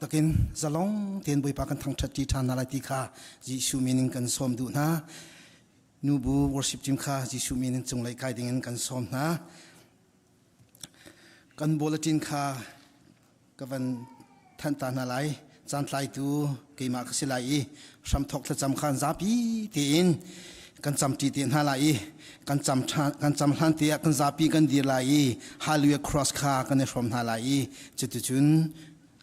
takin zalong ten boi pa kan thang that ti than nala ti kha Jisu meaning kan som du na nubu worship team kha Jisu meaning chung lai kai ding kan som na kan bulletin kha kavan than ta na lai chan tlai tu ke ma ka silai sam thok la cham khan zapi tin kan cham ti tin halai kan cham hlan ti kan zapi kan dir lai hallelujah cross kha kan from halai chutu chun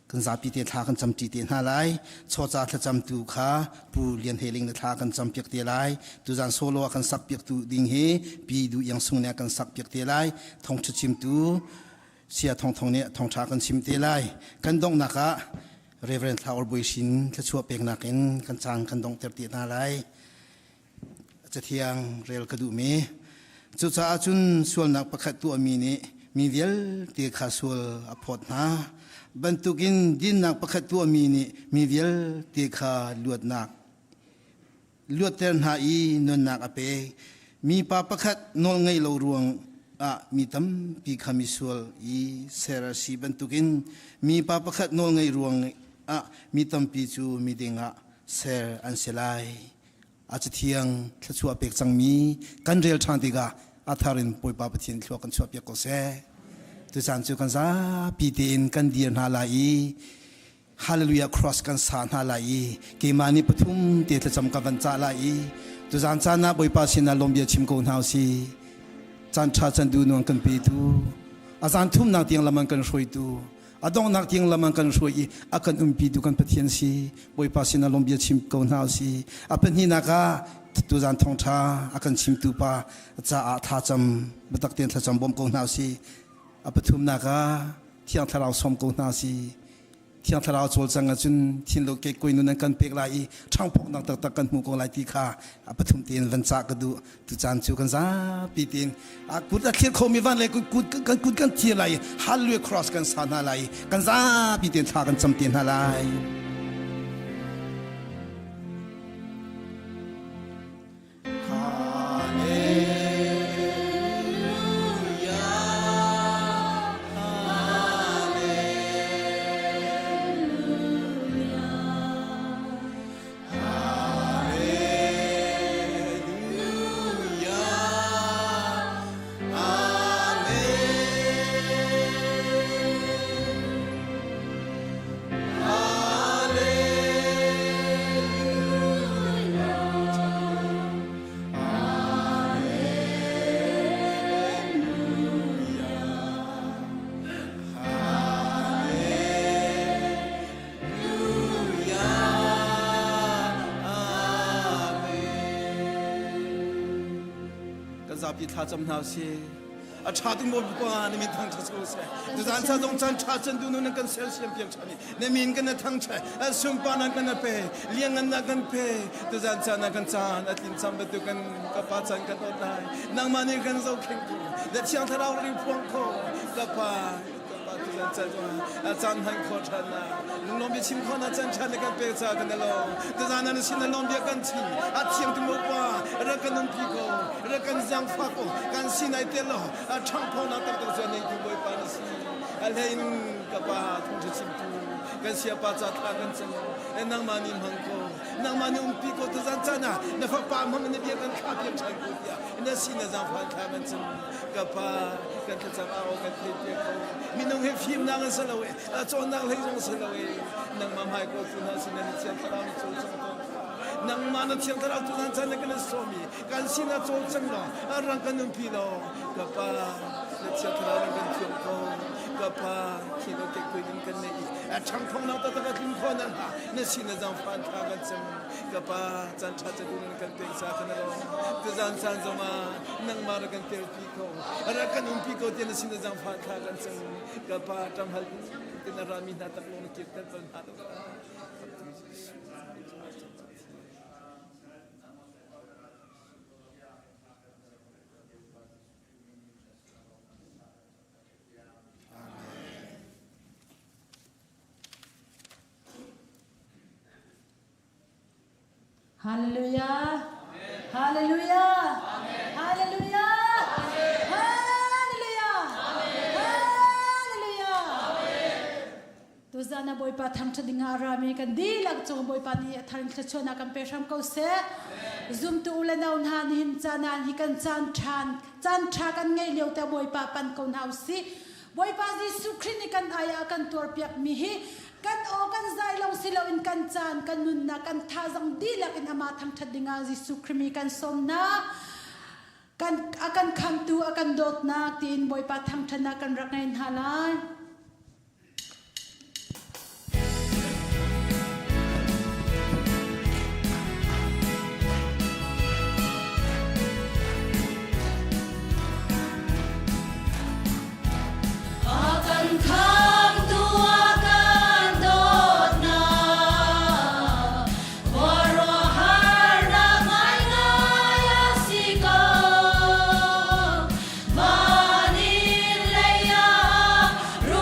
kan zapi ti tha kan cham ti tin halai chocha thla cham tu kha pu lian heling na tha kan cham piak ti lai tu jan solo kan sak piak tu ding he pi du yang sung ne kan sak piak ti lai thong chu chim tu sia thong ne thong tha kan chim ti lai kan dong na ka Reverend Thawar Boysin ถ้าชั่วเปียกนักเองกันจางกันดงเตตินาไลจะเที่ยงเรียลกระดูมีจุดจ้าจุนส่วนนักประคัตตัวมีนี่มีเดียลตีขาส่วนอภพนะบรรทุกินดินนักประคัตตัวมีนี่มีเดียลตีขาลวดนักลวดเตนหาอีนนนักอเปมีปาประคัตนนไงเรารวงมีตั้มปีขามิส่วนอีเซราสีบรรทุกินมีปาประคัตนนไงรวงมีตั้มปีจูมีเดงเซรอันเซลัยอาจจะเที่ยงถ้าชัวเปียกจังมีกันเรียลทางติกาอาทารินป่วยปาปะเทียนชัวกันชัวเปียกก็เสตุจันจูกันซาปีเตียนกันเดียนฮาลายฮาเลลูยาครอสกันสานฮาลายเกมานิปทุมเตียจะจำกันจาลายตุจันจานาป่วยปาสินาลมเบียชิมโกนฮาวซีจันชาจันดูนวงกันปีตูอาจารย์ทุ่มนักเตียงละมันกันช่วยตูอาดงนักเตียงละมันกันช่วยอากันปีดูกันปะเทียนซีป่วยปาสินาลมเบียชิมโกนฮาวซีอาเป็นที่นักตุจันทองชาอากันชิมตูปาจะอาท่าจำบัตักเตียนท่าจำบ่มโกนฮาวซีอาปทุมนักเที่ยงทะเลาสมโกนฮาวซีเที่ยงทะเลาโจลจังจุนทิ้งโลกเกกุยนุนันกันเปกไลช่างพกนักตักกันหมู่โกไลตีขาอาปทุมเตียนวันจากกระดูตุจันจูกันซาปีเตียนอากุดเทียนเขามีวันเลยกุดกันเทียไรฮัลลูครอสกันสานอะไรกันซาปีเตียนท่ากันจำเตียนอะไรปีท่าจำนาวเสียอาชาติมบกว่าในมีทางชัดโซ่ดูจานชาตรงจานชาจันดูนู่นกันเซลเซียมเพียงชานี่ในมีนกันในทางใช้สุมปานักันเปเลี้ยงกันนักันเปดูจานชานักันจานอาทิตย์จำเป็นตัวกันกับป้าจันกันตัวได้นางมานี่กันเจ้าเข่งกูเด็กเชียงทะเลาริพวงโคกับป้าดูจานชาจ้าอาจารย์ให้ขอชันนะลุงลมบีชิมข้อนะจันชาในกันเปจากกันแล้วดูจานนั้นสินลมบีกันชิอาเชียงถึงบอกว่ารักกันนุ่มพีโกรักกันยังฟักโกกันสินไอเตลอาช่างพอนักตัวจะในที่บอยปานสิอะไรนี่กับป้าทุ่งจะชิมตูกันเสียป้าจัดทางกันจังนางมานิมังโกนางมานิอุ้มพีโกดูจานชานะในฝักป้ามันในเบียกันข้าเบียชันกูยาในสินจังฟังข้ามันจังกับป้ากันจะจับเอากันเทียบเขามีน้องเฮฟิมนางกันสลวยจนนางเฮจงสลวยนางมาหายก็คุณหาสินในเชียงทรามิโจจังนางมาในเชียงทราตุนันจันกันสวมีกันสินโจจังเนาะรังกันนุ่มพีโนกับป้าในเชียงทรากันเทียมเขากับป้าคิดว่าเก็บคุยกันในช่างพงนักตะกันทิ้งคนนั้นในสินจังฟันทากันจังกับป้าจันชาจะดูนันกันเป็นสากันแล้วจะจันจันจะมานางมากันเทียมพีโกรักกันนุ่มพีโกเทียนสินจังฟันทากันจังกับป้าจำหันเป็นรามีนาตักลงคิดกันเป็นหาตัวฮาเลลูยาฮาเลลูยาฮาเลลูยาฮาเลลูยาฮาเลลูยาตุจ zana boy pa thang chadinga rami kan di lag chung boy pa ni thang chachona kan pesham ko se zum tu ula naun han hin chana hi kan chan tha kan ngei leu ta boy pa pan ko nau si boy pa Jesu Christ ni kan aya kan tor piak mi hi kan o kan zai long silo in kan chan kan nun na kan tha jang di lak in ama thang chadinga Jesu Christ mi kan som na kan akan kham tu akan dot na tin boy pa thang thana kan rak ngain halai Ru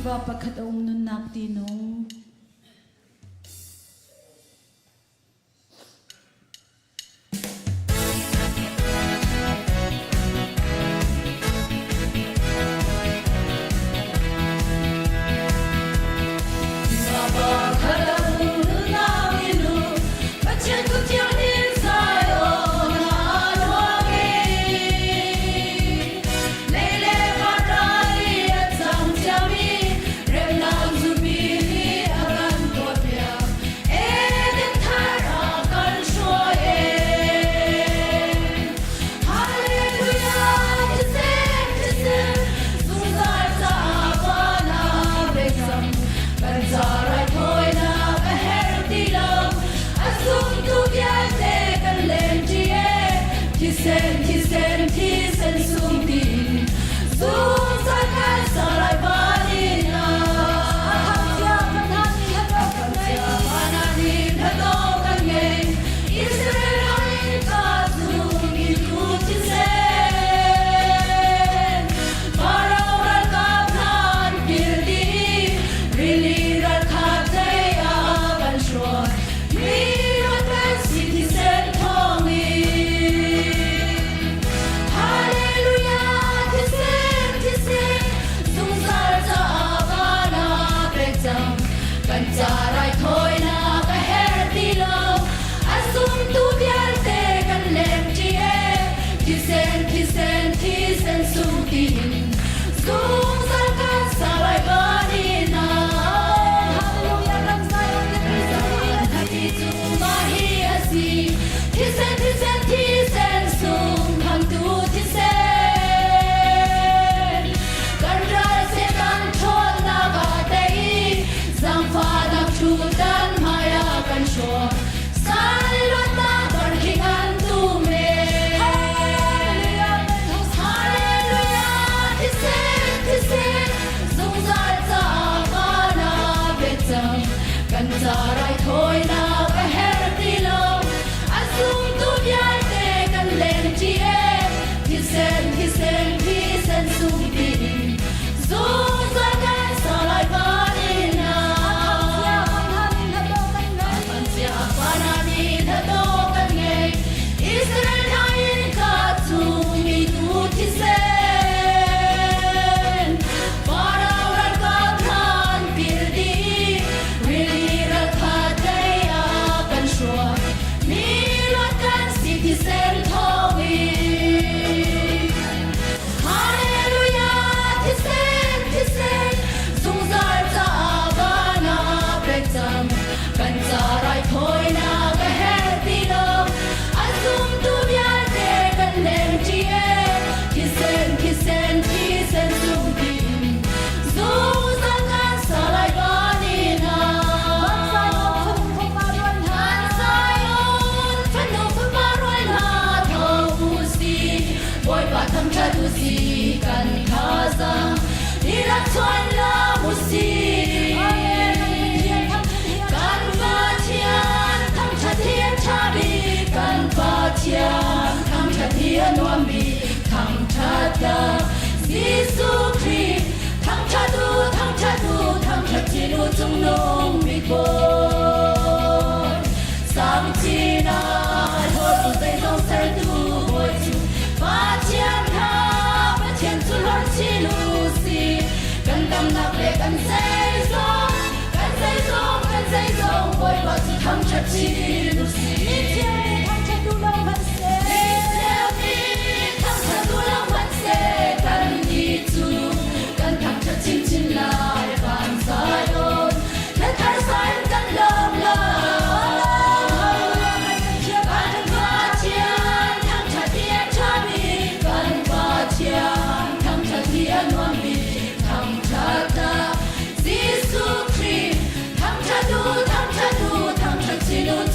va pakhat ong nun nak tinong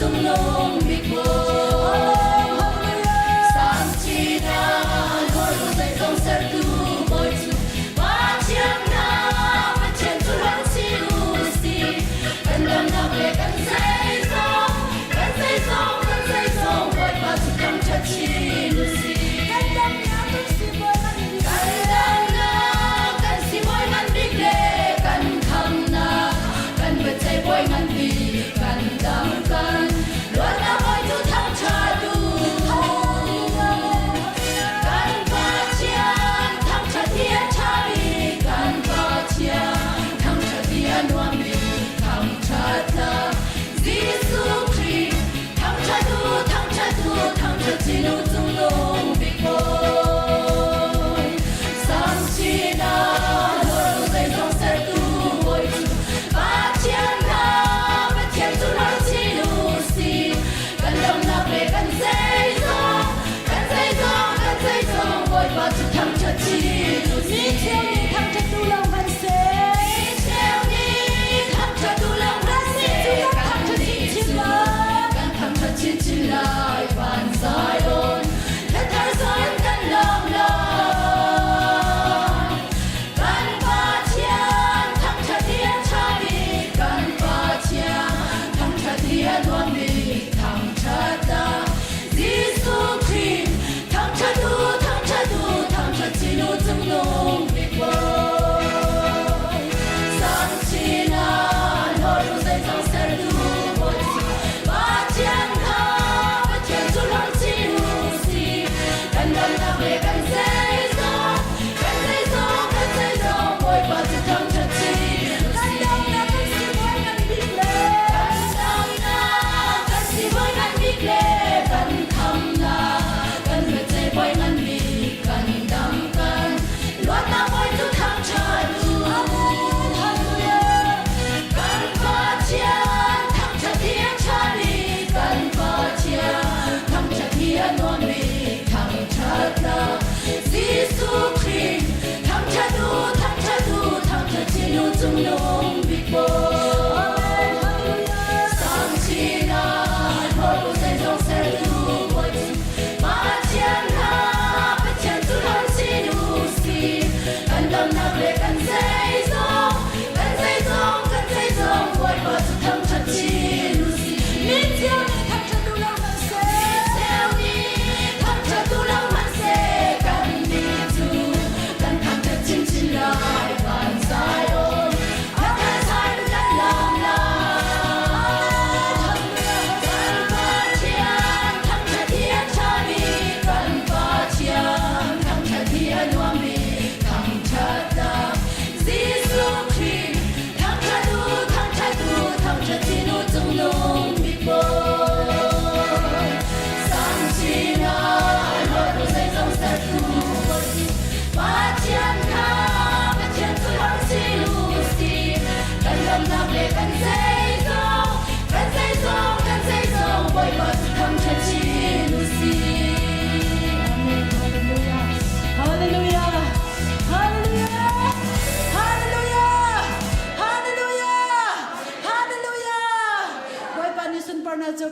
Tung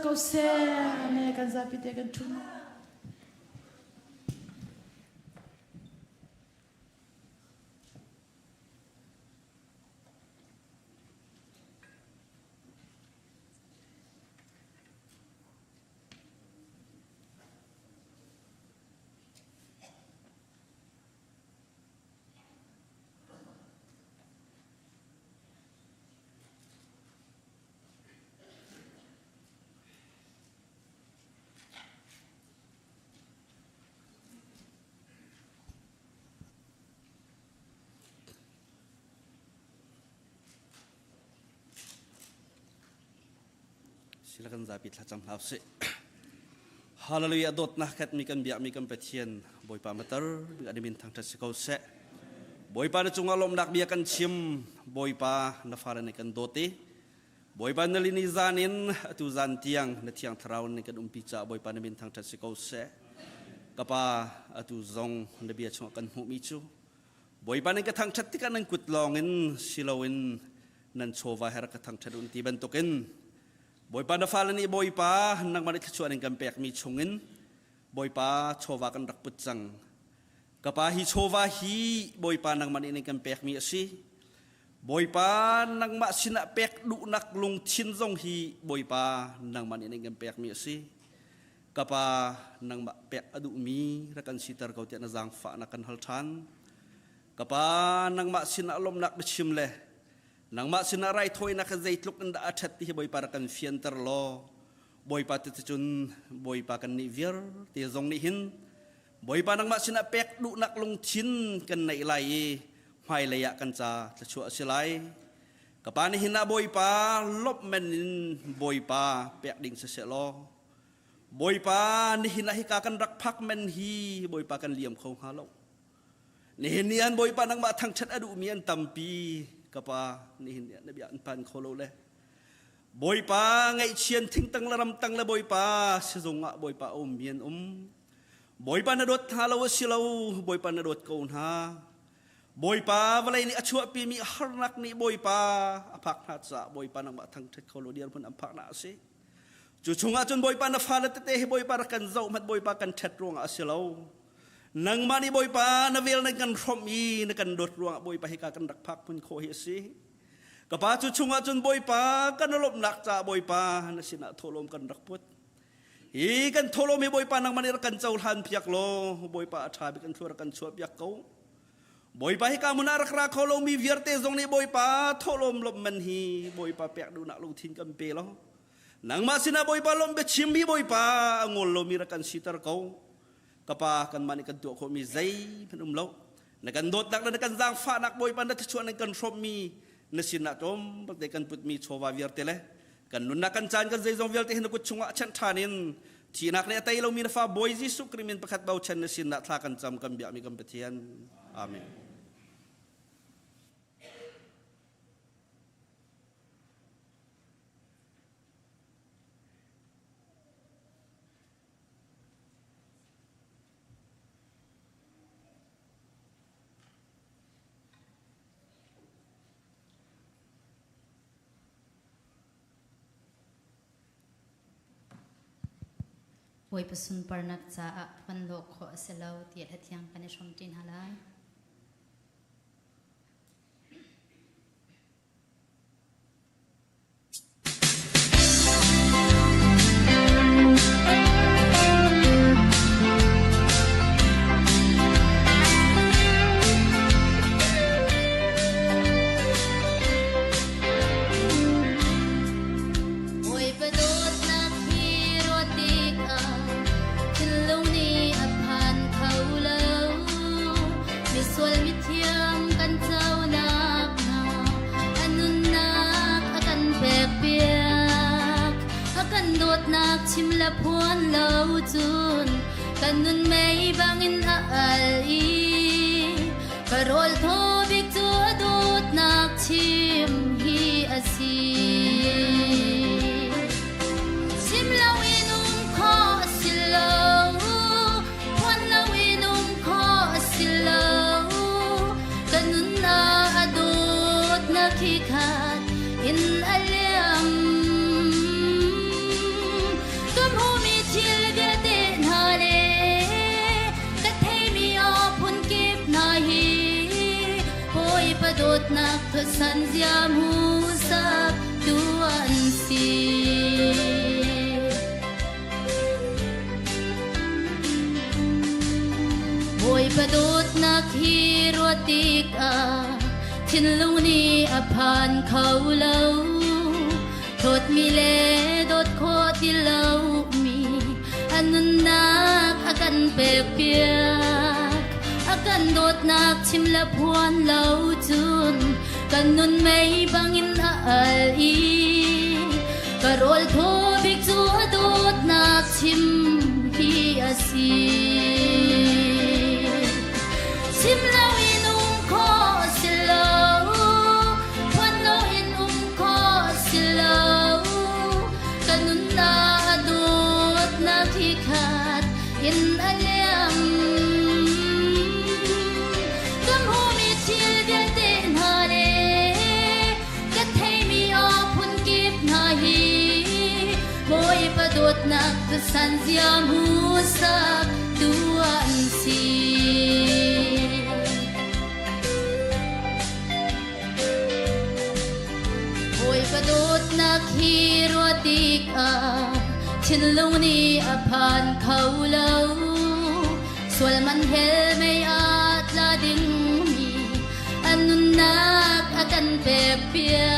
kau se ame kan zapi te kan tun silakan zapit lacam hause haleluya dot nah kat mi kan biak mi kan petien boy pa matar bi ada bintang tas kau se boy pa na chunga lom nak biakan chim boy pa na faran kan dote boy pa na lini zanin tu zan tiang na tiang thraun ni kan umpicha boy pa na bintang tas kau se kapa atu zong na bia chunga kan hu mi chu boy pa na ka thang chat kan kut longin silawin nan chova her ka thang chat un ti bentoken boy pa na falan ni boy pa nang marit chuan ng kampek mi chungin boy pa chova kan rakputsang kapa hi chova hi boy pa nang marit ng kampek mi si boy pa nang ma sina pek du nak lung chin zong hi boy pa nang marit ng kampek mi si kapa nang ma pek adu mi rakan sitar kau tian zang fa na kan halchan kapa nang ma sina lom nak bechim le nang ma sinaray thoy na kazaitluk nda achat ti boy para kan fienter lo boy pa ti chun boy pa kan ni vier ti zong ni hin boy pa nang ma sina pek du nak lung chin kan nai lai mai leya kan cha chu asilai kapani hina boy pa lop men boy pa pek ding se lo boy pa ni hina hi ka kan rak phak men hi boy pa kan liam khong ha lo ni hinian boy pa nang ma thang chat adu mian tampi kapa ni hin na bian pan kholo le boy pa ngai chien thing tang laram tang la boy pa sizonga boy pa mian boy pa na dot halo silo boy pa na dot kon ha boy pa walai ni achua pi mi harnak ni boy pa apak na sa boy pa nang ma thang thet kholo diar pun apak na se chu chunga chun boy pa na falat te boy pa kan zau mat boy pa kan thet rong asilo nang mani boy pa na vel na kan khom i na kan dot ruang boy pa hi ka kan rak phak pun kho hi si kapa chu chunga chun boy pa kan lop nak cha boy pa na sina tholom kan rak put hi kan tholom hi boy pa nang mani kan chaul han piak lo boy pa atha bi kan thur kan chuap yak ko boy pa hi ka mun rak rak kholo mi vierte zong ni boy pa tholom lop man hi boy pa pek du nak lo thin kan pe lo nang ma sina boy pa lom be chim bi boy pa angol lo mi kan sitar ko kapa kan mani kan tu ko mi zai penum lo na kan dot nak na kan zang fa nak boy pan na chuan kan from mi na sina tom bak de kan put mi chowa vierte le kan nun na kan chan kan zai zong vierte hin ko chunga chan thanin thi nak ne tai lo mi na fa boy jisu krimin pakhat bau chan na sina thla kan cham kan bia mi kan pathian amen Boy pasun parnak cha pan lo kho selo ti hathiang kan shom tin halai nak chim la phuan lo chun kan nun mei bangin a al i karol tho bik chu adut nak chim hi asi chim lo inum kho silo phuan lo inum kho silo kan nun na adut na khi khat in aliam dot nak tho san ziam hu sap duan si boy padot nak hi rotik a thin lu ni a phan khau lo thot mi le dot kho ti lo mi anun nak akan pe pia akan dot nak chim la phuan lo chun kan nun mei bangin a al i karol tho bik chu dot nak chim hi asi chim lo inum kho silo phuan lo inum kho silo kan nun na dot nak hi khat in aliam dot nak tu san ziam hu sak duan si oi padot nak hi rotik a chin lo ni a phan khau lo swal man hel mei at la ding mi anun nak akan pe pia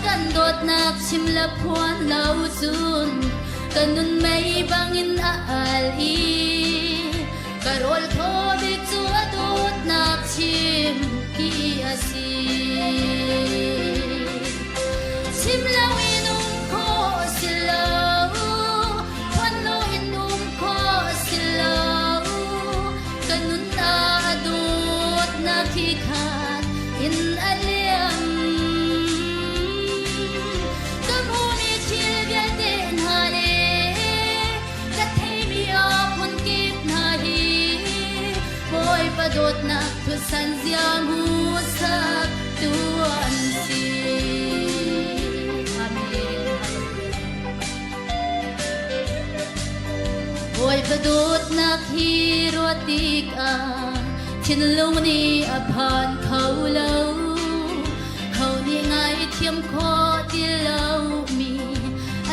kan dot nak chim la phuan lo chun kan nun mei bangin a al i karol tho bik chu adut nak chim hi asi chim lo inum kho silo phuan lo inum kho silo kan nun na adut nak hi khat in aliam dot nak tu san ziam hu sak tuan si amen boy padot nak hi rotik a chin lo ni a phan khau lo khau ni ngai thiam kho ti lo mi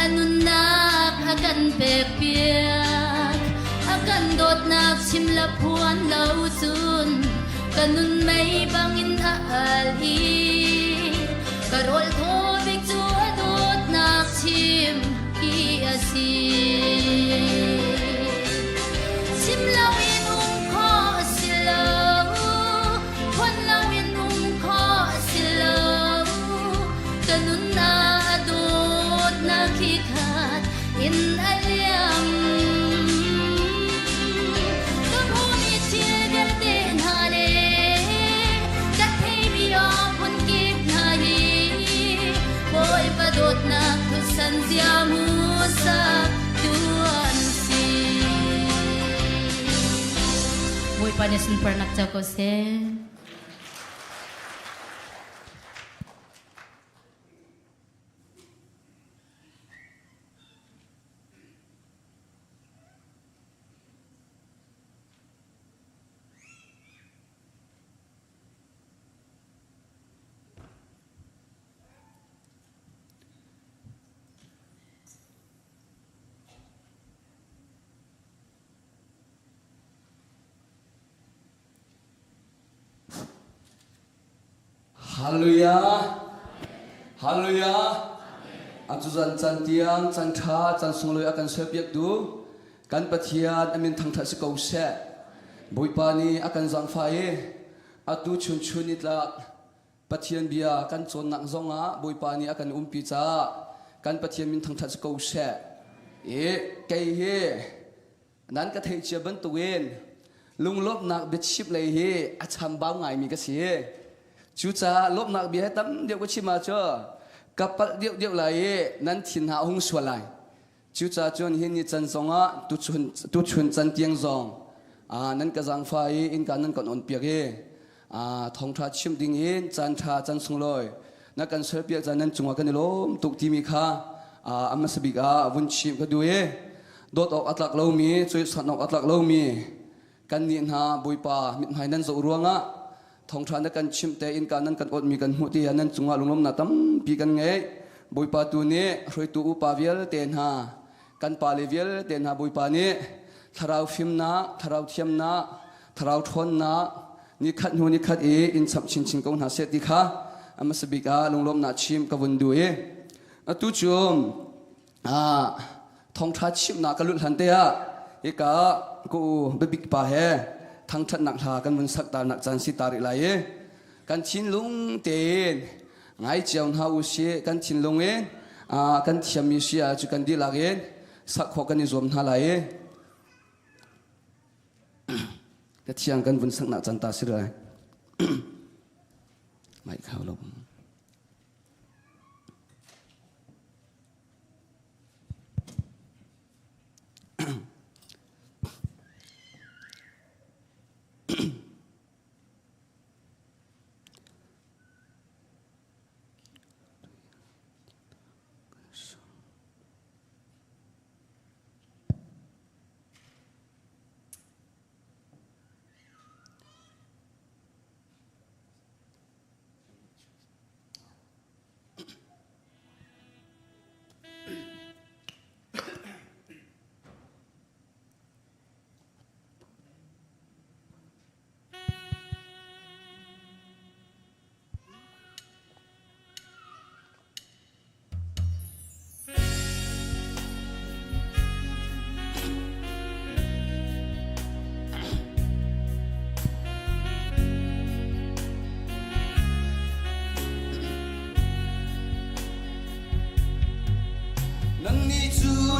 anun nak akan pe pia akan dot nak chim la phuan lo chun kan nun mei bangin a al i karol tho bik chu dot nak chim hi asi chim lo inum kho silo phuan lo inum kho silo kan nun na dot nak hi khat in aliam dot nak tu san ziam hu sak tuan si boy panesun parnak cha ko se ฮาเลลูยาฮาเลลูยาอาจุจันจันเตียงจันทาจันสงเลยอากันเสพยักดูกันปะเทียนอามินทางทัศกาวเสบุยปานีอากันจังไฟอาตุชุนชุนิตละปะเทียนเบียกันจนนักจงอาบุยปานีอากันปีจ้ากันปะเทียนมินทางทัศกาวเสเอ๋เกยเฮนั้นก็เทเชียบันตัวเองลุงลบนักเบ็ดชิบเลยเฮอาชามบ้าไงมีกระเสียจูจ้าลบนักเบียตั้มเดียวก็ชิมาเจอกับปัดเดียวเลยนั้นทินหาหงสวลายจูจ้าจนเห็นนี่จันทร์อ่ะตุชนจันเตียงซองนั้นก็จังไฟอินการนั้นก่อนอ่อนเปียกทองทาชิมดิ่งเห็นจันทราจันทร์สงลอยนักการเสือเปียกจันนั้นจงว่ากันล้มตุกที่มีค่าอามาสบิกวุนชิมก็ดูโดดออกอัตลักเล่ามีช่วยสันออกอัตลักเล่ามีกันนินหาบุยป่ามิตรหายนั้นจะรวงทองทานนักการชิมแต่อินการนั้นกันอดมีกันหัวที่นั้นจงว่าลงลมนาตั้มปีกันไงบุยป่าตัวนี้รวยตัวอุปาเวียลเตนหากันป่าเลเวียลเตนหาบุยป่านี้ทาราวฟิมนาทาราวเทียมนาทาราวทนนานิคัดหูนิคัดอินสับชินกงหาเสติค่ะอามาสบิกลงลมนาชิมกับวันดูตุจุมทองทัดชิมนักลุหันเตียเอกากูเบบิกป่าเฮทั้งทัดนักหากันมันสักตานักจันสิตาริไลกันชินลุงเตนไงเจ้าหน้าอุเชกันชินลุงกันเทียมมิเชียจุกันดีลากสักขอกันนิจมหาไลแต่เทียงกันบนสักนักจันตาสิไรไม่เข้าลง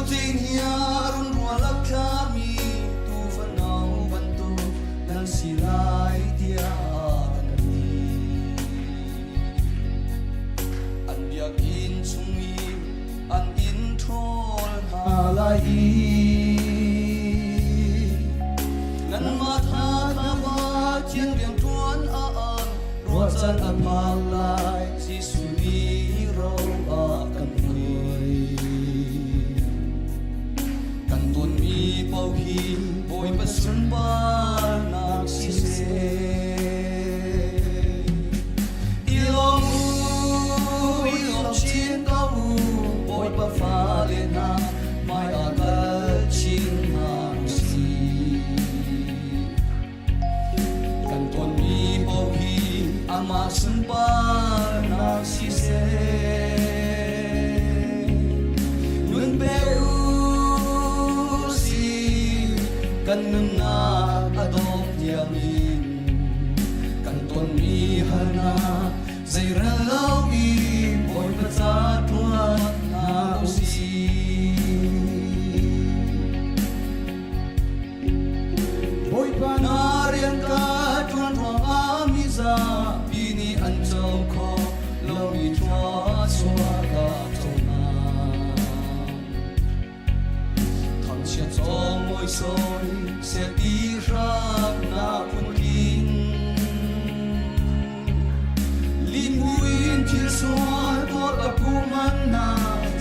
Tin hiarun walak kami tu fanau bantu dan silai dia kanani an biak in sungi an in thol halai nan ma tha ba chiang riang tuan an ruat san an malai si suni ro a kan bao hi bồi bất xuân ba nạc si se ilom chiến cao bồi ba pha lên na mai ở đất chín hàng si cần tuần mi bao hi ama xuân ba nạc si se luôn béoกันนุ่งนาอดอมยามินกันต้นมีหนาใจเราเล่าอีบอยประจาตัวนาอุสีบอยปานาเรียนกาจวนรองอามิซาปีนี้อันเจ้าขอเรามีทว่าสวากาโตนาทำเชื่อจองมวยซอยเสียดีรักนาพุนกินลิมวินที่สวยบอกับผู้มันนา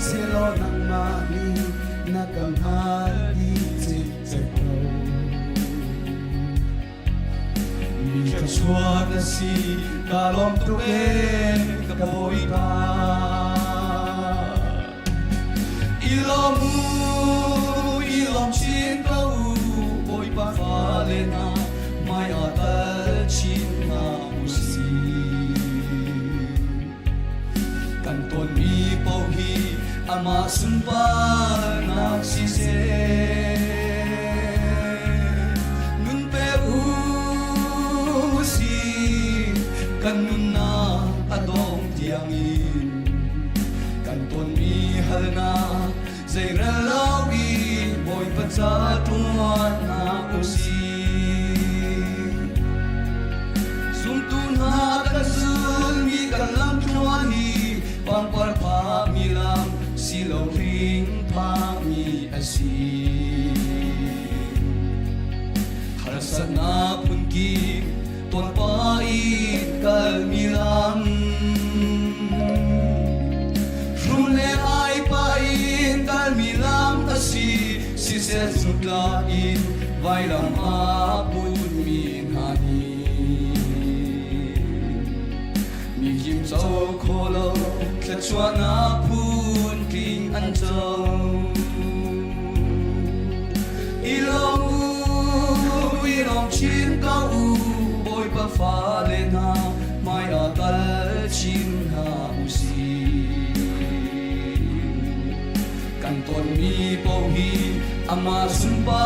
เสียรอนังมาลีนักกำหาดีจิตเจ็บเรามีกระชวกและสีกาลมตัวเองกับโอยบาอีลมชินเก้าbồi ba pha lên na mai ở đất chín na musi kan ton mi po hi ama sun pa nak si se nun pe u si kan nun na adong tiang in kan ton mi hal na zai ra lao i boy pa cha tuan na u si sum tu na kan sun mi kan lam tuan hi pang par pa mi lam si lo ring pa mi asi har sa na pun ki ton pa i kal mi lam rum le ai pa in kal mi lam asi si se zutla in vai lam a pun mi na ni mi kim châu khô lo khét chua na phun kinh ăn châu ilong chín cao u bôi pa pha lên ha mai ở tal chín ha u si kan ton mi po hi ama sun pa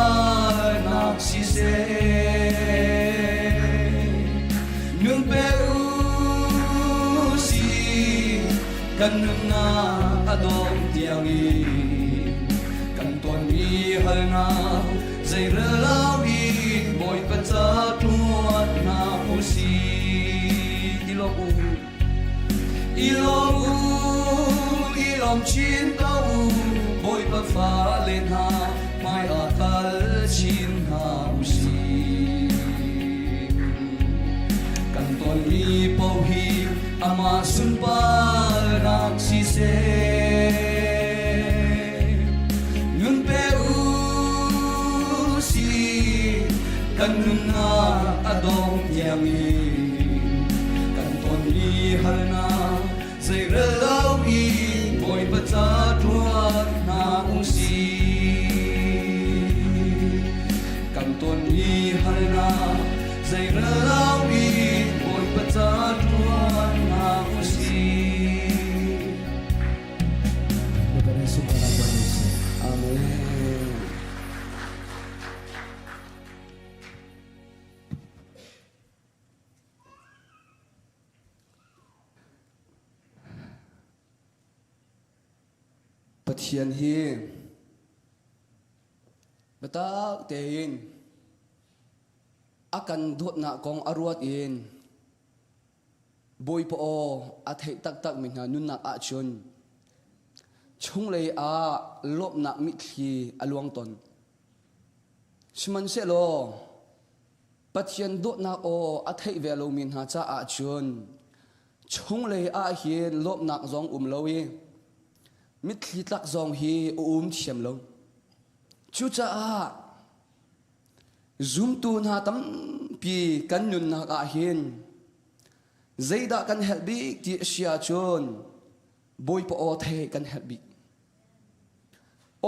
na si se nương pe u si kan na adom tiang i kan ton mi hal na zai ra lao i boy pa cha tuat na u si ilong chín cao u boy pa pha lên ha mai ở tal chín ha u si kan ton mi po hi ama sun pa nak si se nun pe u si kan nun na adong yang i kan ton mi hal na zai ra lao i boy pa cha tuat na u si kan ton mi hal na zai ra lao i boy pa cha tuat na u si amen Pathian hi batak tein akan dot na kong aruat in boy po o at hay tak min ha nun nak a chun chung lei a lop nak mit hi aluang ton siman se lo Pathian dot na o at hay velo min ha cha a chun chung lei a hi lop nak zong lowi mit khi tlak zong hi thiam lo chu cha a zoom tu na tam pi kan nun na ka hin zaida kan helbi ti sia chon boy po o the kan helbi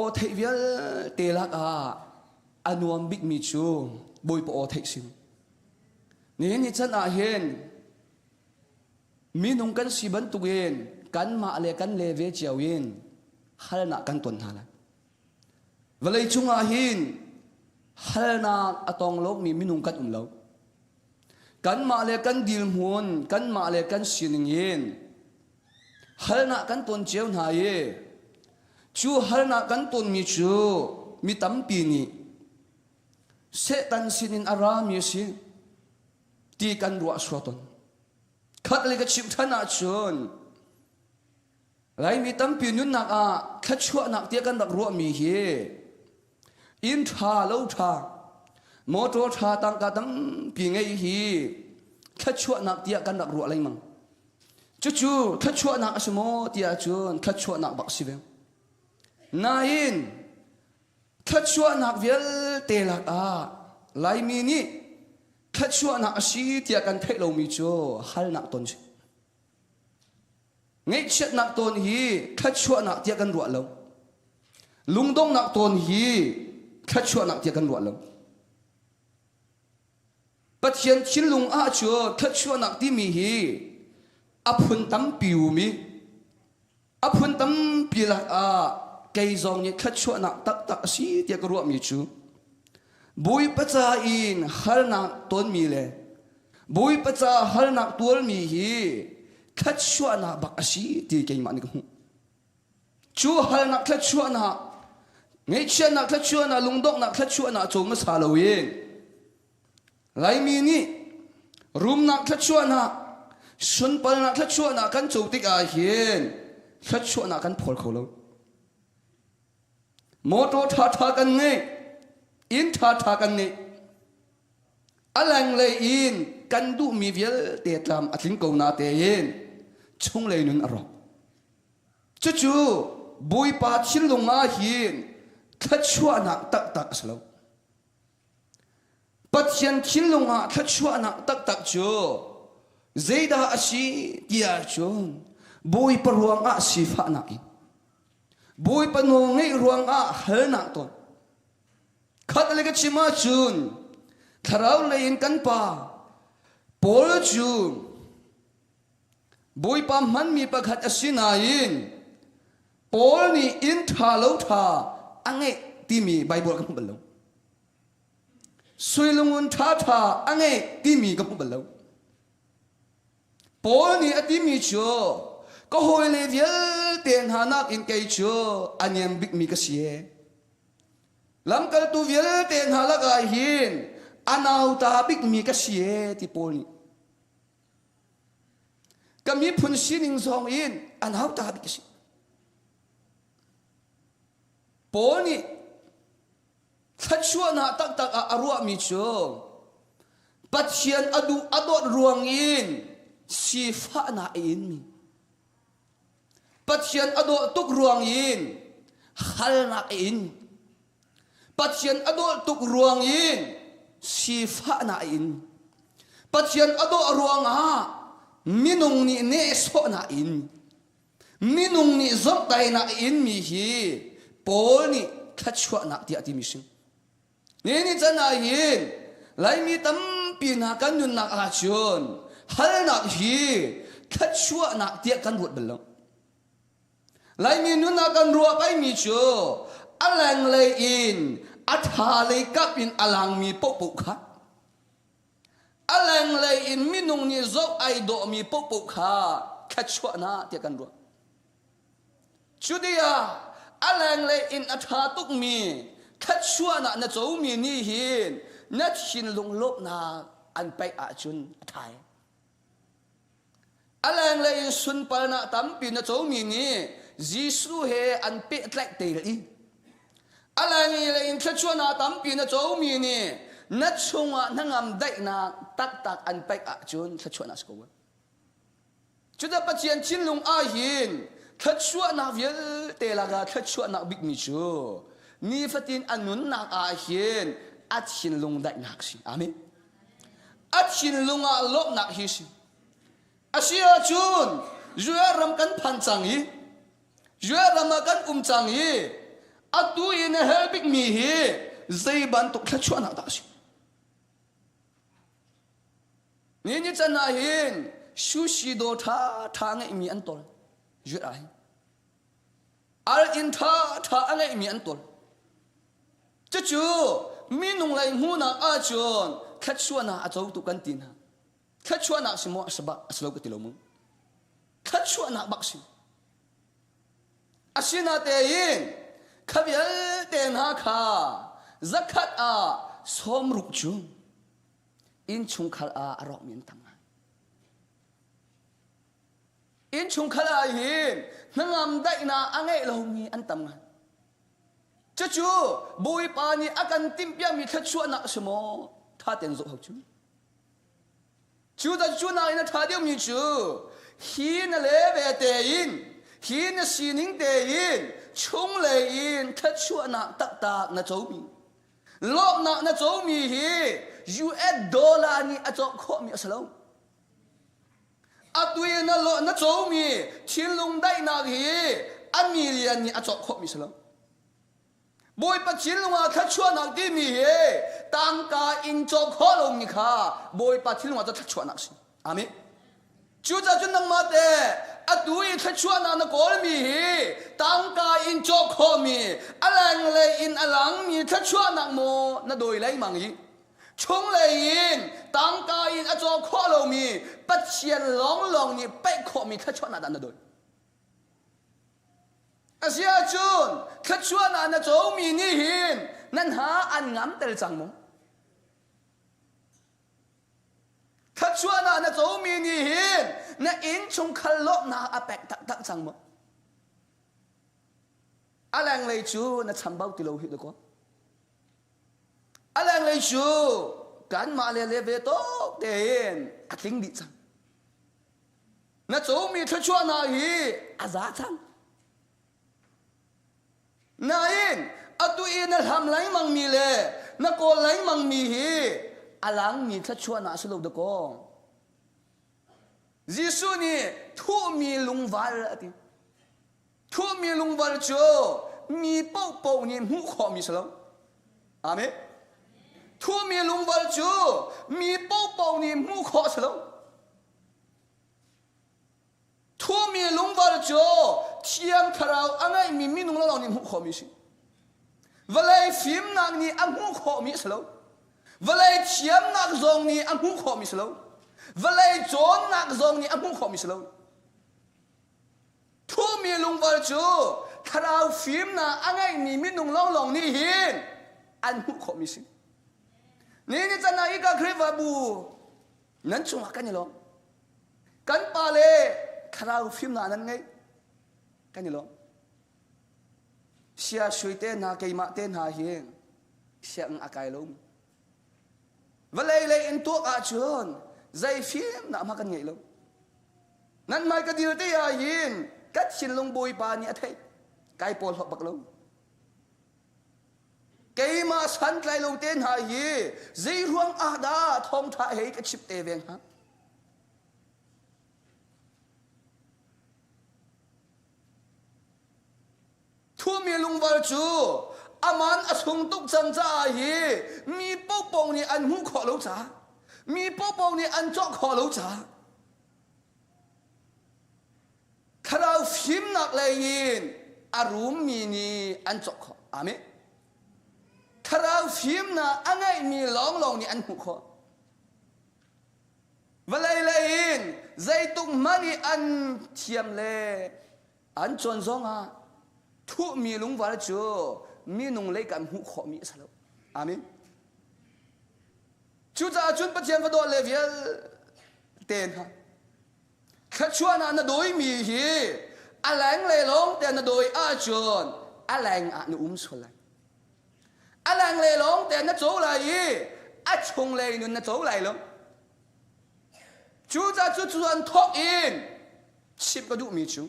o the vial te lak a anuam big mi chu boy po o the sim ni chan a hin mi nung kan siban tugen kan ma le kan le ve chiawin hal na kan ton hala valai chunga hin hal na atong lok mi minung kan lo kan ma le kan dil mun kan ma le kan sining yin hal na kan ton cheu na ye chu hal na kan ton mi chu mi tam pi ni se tan sinin aram ye si ti kan ruwa swaton khat le ka chim thana chun lai mi tam pi nun nak a khachua nak tia kan dak ro mi hi in tha lo tha motor tha tang ka tam pi ngai hi khachua nak tia kan dak ro lai mang chu khachua nak asmo tia chun khachua nak bak si ve na in khachua nak vel te lak a lai mi ni khachua nak si tia kan thai lo mi chu hal nak ton si ngay chết nạc tôn hi khát chua nạc tia kan ruột lâu lung đông nạc tôn hi khát chua nạc tia kan ruột lâu bắt hiện chín lung a chua khát chua nạc ti mi hi áp hun tam piu mi phun tâm pilak cây dòng như khát chua nặng tắc tắc xí tiệt ruộng mi chú bùi bát cha in hal nặng tuôn mi lệ bùi bát cha hal nặng tuôn mi hi khát chua nặng bạc xí tiệt cây mặn cái chú hal nặng khát chua nặng ngay chuyện nặng khát chua nặng lung động nặng khát chua nặng trông mà xả lâu yên lại mi ni room nặng khát chua nặng xuân pal nặng khát chua nặng căn châu tích hiền khát chua nặng căn phổi khẩu lâu mô tô thà căn nghe in thà căn nghe alang lay in căn du mi viel tiệt làm atin cầu na te in chung lay nun aro chú bùi pa chil lung hiền khát chua nặng tắc tắc slo bắt hiền chil lung khát chua nặng tắc tắc chú zeda asi tia chun bùi pa ruang si pha na in bùi pa no ngay ruang hal na to khát lấy cái chima chun tharau lấy in căn pa pol chun bùi pa man mi pa khát asina in pol ni in tha lo tha ange ti mi bible ka pum lo sui lungun tha ange ti mi ka pum lo pol ni ati mi cho có hồi lệ viel tiền hà nạc in cây chúa anh em big mi cái gì làm cái tu viel tiền hà lạc ai hiền anh nào ta big mi cái gì thì poli cái mi phun xin in song in anh nào ta big cái gì poli thật chúa na tak tak arua mi chúa bắt hiền adu adot ruang in si pha na in mi pathian ado tuk ruang in hal na in pathian ado tuk ruang in si pha na in pathian ado ruang minung ni ne so na in minung ni zok dai na in mi hi pol ni khachwa na ti ati mi sing ni chana yin lai mi tam pi na kan nun na a chun hal na hi khachwa na ti kan hut belong lại mi nun na kan ruột ai mi cho alang lay in atha lay kap in alang mi pok pok kha alang lay in minung ni zok ai do mi pok pok kha khachwa na ti kan ruột chudia alang lay in atha tuk mi khachwa na chou mi ni hin na chin lung lop na an pai a chun thai alang lay in sun pal na tam pi na chou mi ni Giêsu he an pe tlek te li alangi le in khachwa na tampi na chou mi ni na chunga na ngam dai na tak tak an pai a chun khachwa na sko chuda pachian chinlung a hin khachwa na viel te la ga khachwa na big mi chu ni fatin anun na a hin at chinlung dai nak si amen at chinlung a lop nak hi si asia chun juya ram kan phan chang hi juya ramakan chang hi atu in helping mi hi zai ban tuk khachwa na ta si ni chana hin sushi do tha ngai mi an tol juya ai al in tha ngai mi an tol chu mi nung lai hu na a chon khachwa na a chau tu kan tin ha khachwa na simo asba aslo ka tilomu khachwa na bak si asina te in khabial ten ha kha zakat a som ruk chu in chung khal a arok min tang in chung khal a hin nangam dai na angai lo mi an tam nga chu bui pa ni akan timpia mi khachua na smo tha ten zo hok chu da chu na ina tha deu mi chu hi na le ve te in hi na sining te in chung le in khachua na tak tak na chou mi lop na chou mi hi US dollar ni a chok kho mi asalo atui na lo na chou mi thin lung dai na hi a million ni a chok kho mi asalo boy pa chin lunga khachua na ti mi he tang ka in chok kho lo mi kha boy pa chin lunga cha khachua na si amen chu cha chun nang ma te atui thắt chuan na call mi hi tang ka in chok kho mi alang le in alang mi thắt chuan na mo na doi lấy mang hi chung le in tang ka in a chok kho lo mi pat chian long long ni pe kho mi thắt chuan na dan na doi asia chun thắt chuan na chou mi ni hin nan ha an ngam tel chang mo thắt chuan na chou mi ni hin na in chung khal lop na a pek tak tak chang mo alang le chu na cham bau ti lo hi do ko alang le chu kan ma le ve to te hin a ting di chang na chou mi thắt chuan na hi a za chang na in atu in al ham lai mang mi le na ko lai mang mi hi alang mi thắt chuan na slo do ko Giêsu ni thu mi lung val ati thu mi lung val cho mi pau pau ni mu kho mi slo amen thu mi lung val cho mi pau pau ni mu kho slo thu mi lung val cho thiam tharau angai mi nung lo ni mu kho mi si valai phim nak ni ang mu kho mi slo valai thiam nak zong ni ang mu kho mi slo valai chon nak zong ni ang kho mi slo thu mi lung val chu tharau phim na angai mi nung long long ni hin an kho mi si ni chana I ka khre va bu nan chung kan ni lo kan pa le tharau phim na nan ngai kan ni lo sia suite na ke ma te na hi sia ang akai lo valai le in tu a chun zai phim na ma kan ngai lo nan mai ka dir te ya yin kat sin long boi pa ni athai kai pol ho bak lo kai ma san tlai lo ten ha hi zai ruang a da thong tha hei ka chip te veng ha thu mi lung wal chu aman asung tuk chang cha hi mi pau pau ni an hu kho lo cha mi pau pau ni an chok kho lo cha kharau phim nak le yin arum mi ni an chok kho amen kharau phim na angai mi long long ni an hu kho valai le yin zai tuk mani an thiam le an chon zong a thu mi lung wal chu mi nung le kan hu kho mi salo amen chu cha chun pa chen va do le vial ten ha khat chuan na doi mi hi alang le long ten na doi a chon alang a nu solai alang le long ten na chou lai a chung le nun na chou lai lo chu cha chu chuan thok in chip ka du mi chu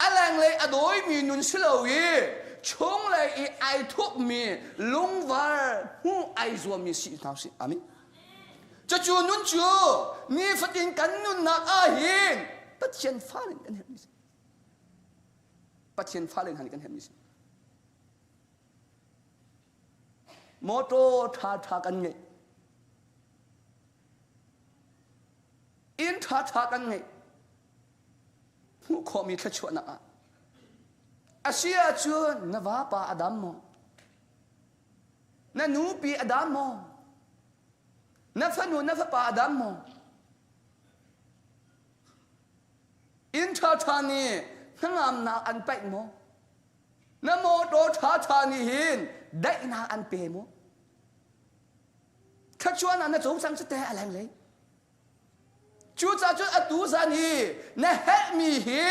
alang le a doi mi nun silo chung le I ai thuk mi lung var hu ai zo mi si tao si amen cho chu nun chu ni fatin kan nun na a hin pathian fallen kan hem ni pathian fallen han kan hem ni moto tha kan nge in tha kan nge hu kho mi thachwa na a asia chu na va pa adam mo na nu pi adam mo na fa pa adam mo in tha ni ngam na an pai mo na mo do tha ni hin dai na an pe mo thachwa na chou sang se te alang le chu cha chu atu san hi na he mi hi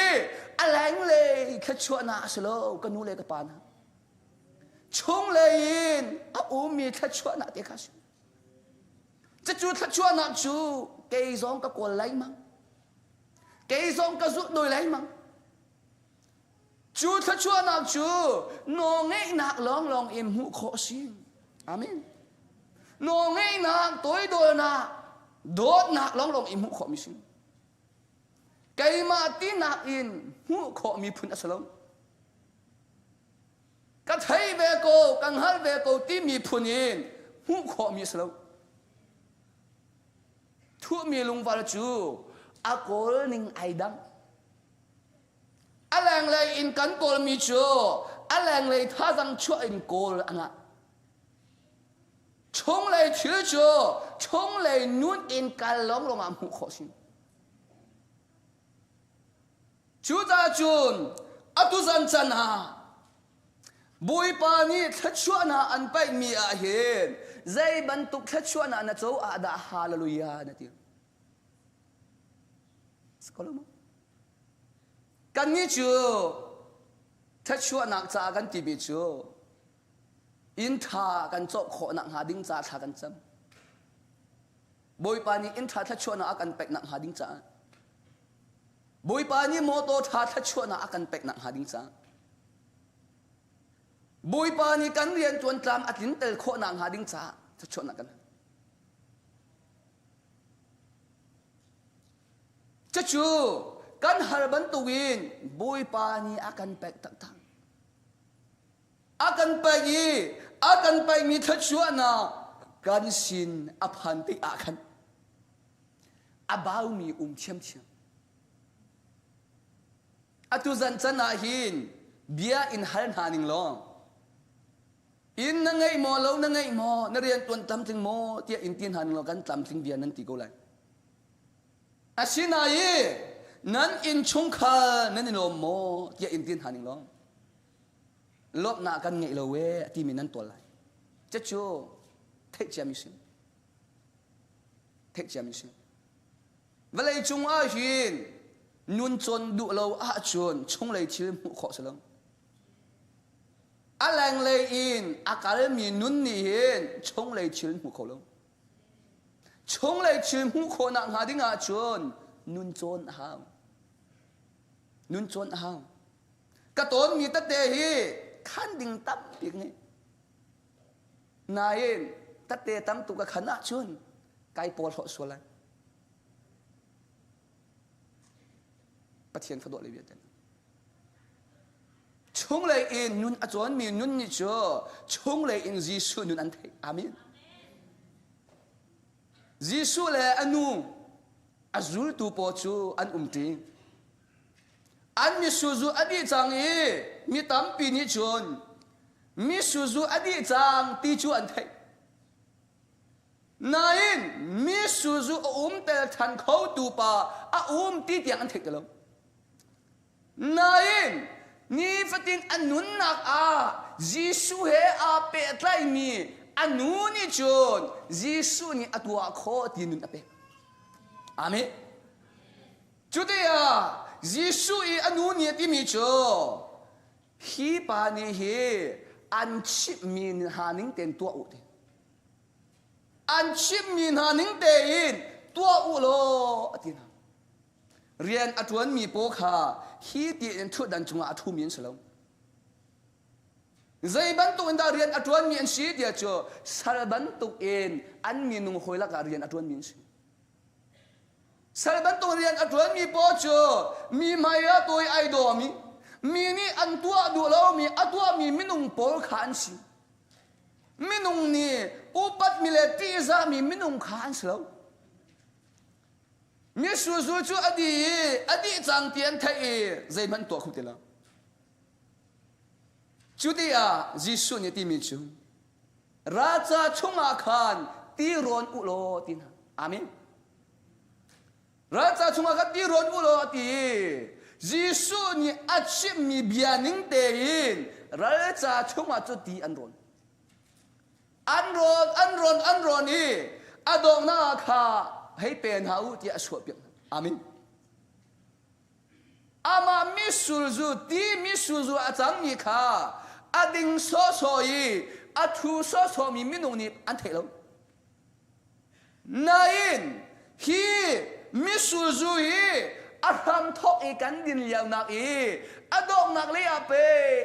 alang le khachwa na slo kanu le ka pa na chung le in a mi khachwa na te khasu cha chu khachwa na chu ke zong ka ko lai mang ke zong ka zu doi lai mang chu khachwa na chu no ngai na long long im hu kho sim amen no ngai na toi do na dot na long long im hu kho mi sim kai ma ti na in hu kho mi phun asalong ka thai ve ko kang hal ve ko ti mi phun in hu kho mi asalong thu mi lung wal chu a kol ning ai dang เลยอินกันโกลมีจูอะไรเลยท่าจังช่วยอินโกลอ่ะชงเลยถือจูชงเลยนุ่นอินกันลงอ่ะมุขสิจูตาจูนอตุจันจันหาบุยปานีทัชวนาอันไปมีอาเห็นใจบรรทุกทัชวนาณเจ้าอาดาฮาเลลูยานะทีสกอลมั้งกันนี้จูทัชวนักจากกันที่บิจูอินทากันจบขอนักหาดิ้งจ่าทากันจำบุยปานีอินทาทัชวนากันเป็กนักหาดิ้งจ่าบุยปานีโมโตทาทัชวนากันเป็กนักหาดิ้งจ่าบุยปานีกันเรียนจวนตามอัดลินเตลโคนางหาดิ้งจ้าจะชนกันจะชูกันฮาร์บันตุวินบุยปานีอากันแปกต่างๆอากันไปยีอากันไปมีทัชวนากันสินอภันติอากันอาบ่าวมีเชียมอตุจันจันนาหินเบียอินฮันหานิงลองอินนั่งไงโมเล่านั่งไงโมนักเรียนตัวทำถึงโมเที่ยอินทินหันเรากันทำถึงเบียนั่นตีกูเลยอาศินัยนั้นอินชงคานั่นอินโลโมเที่ยอินทินหันเราลบหน้ากันไงเราเวที่มีนั่นตัวเลยจะโจเทคจามิสิเวลาจงอาหินนุนจนดูเราอาจนชงเลยชื่อมุขสลังอะไรเลยอินอากาศมีนุ่นนี่เห็นชงเลยชิลมุขลงชงเลยชิลมุขนักหาดิ้งอาชนนุ่นจนหาวกระต้นมีตะเตหีขันดิ่งตั้มปีกนี้นายตะเตตั้มตุกขันอาชนไก่ปอลหัวส่วนละปะเทียนขดเลยเบียดชงเลยอินนุนอาจารย์มีนุนนี่เจอชงเลยอินยิสุนุนอันเทอามินยิสุเลยอนุอาจุลตูปอจูอันติอันมีสุจูอดีจังมีตั้มปีนิจนมีสุจูอดีจังตีจูอันเทนายมีสุจูเตลทันเขาตูปาตีเตียงอันเทกันแล้วนายนี่ฟัดดินอันนุนนักยิสุเฮเปตไลมีอันนุนี่จนยิสุนี่อัตัวโคตินุนเปอามิจุดเดียยิสุอันนุนี่ที่มีจฮีปานีเฮอันชิมินหานิงเต็นตัวอุดอันชิมินหานิงเต็นตัวอุโลตินะเรียนอัตวันมีโปคาฮีตีนทุดันจงอาทุมินสลงใจบันตุอินดาเรียนอัตวันมีอันชีเดียจ่อสารบันตุอินอันมีนุ่งหอยลักเรียนอัตวันมีนสารบันตุเรียนอัตวันมีโปจ่อมีมายาตัวไอดอมีนี่อันตัวดูแล้วมีอัตวันมีมินุ่งโปลขันสิมินุ่งนี่อุปัตมิเลตีซามีมินุ่งขันสลงมีสูจูอดีจังเตียนไทยใจมันตัวขุดละจุดที่ยิสุนี่ที่มีจูราชาชงอาคารตีรอนอุโลตินะอามินราชาชงอาคารตีรอนอุโลติยิสุนี่อาชิมีเบียนิงเตยินราชาชงอาจุตีอันรอนนี่อดองนาคาให้เป็นหาอุติอาสวบยังอามินอามามิสุจูตีมิสุจูอาจังมีข้าอดิงโซโซยีอาทูโซโซมีมินุนี่อันเทลนายนฮีมิสุจูยีอาทำทอกอีกันดินเลียวนักอาดองนักเลียเป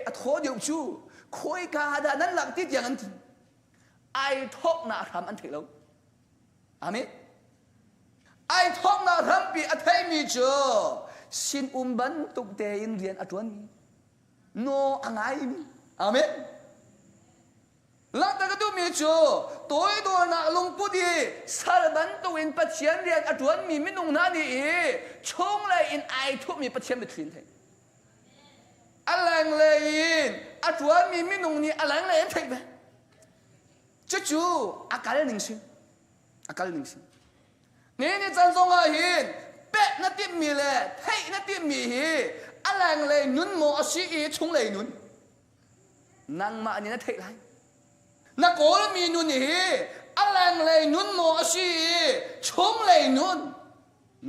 อาโทเดียวชูคุยกาดานั้นหลังติดอย่างนั้นไอทอกนาทำอันเทลอามินไอ้ท้องนาทำปีอัฐิมีจ่อสินบันตุกเตอินเรียนอัตวันโนอังไงมีอามินหลังจากนั้นมีจ่อตัวนักลงพุทธิสารบันตุอินปัจเจียนเรียนอัตวันมีมินุงนาดีชงเลยอินไอทุกมีปัจเจียนไปทิ้งเถอะ lang lein atwa mi minung ni alang lein thei be chu akal ning sin ni chan song a hin pe na ti mi le thei na ti mi hi alang le nun mo asi e chung le nun nang ma ni na thei lai na ko mi nun hi alang le nun mo asi e chung le nun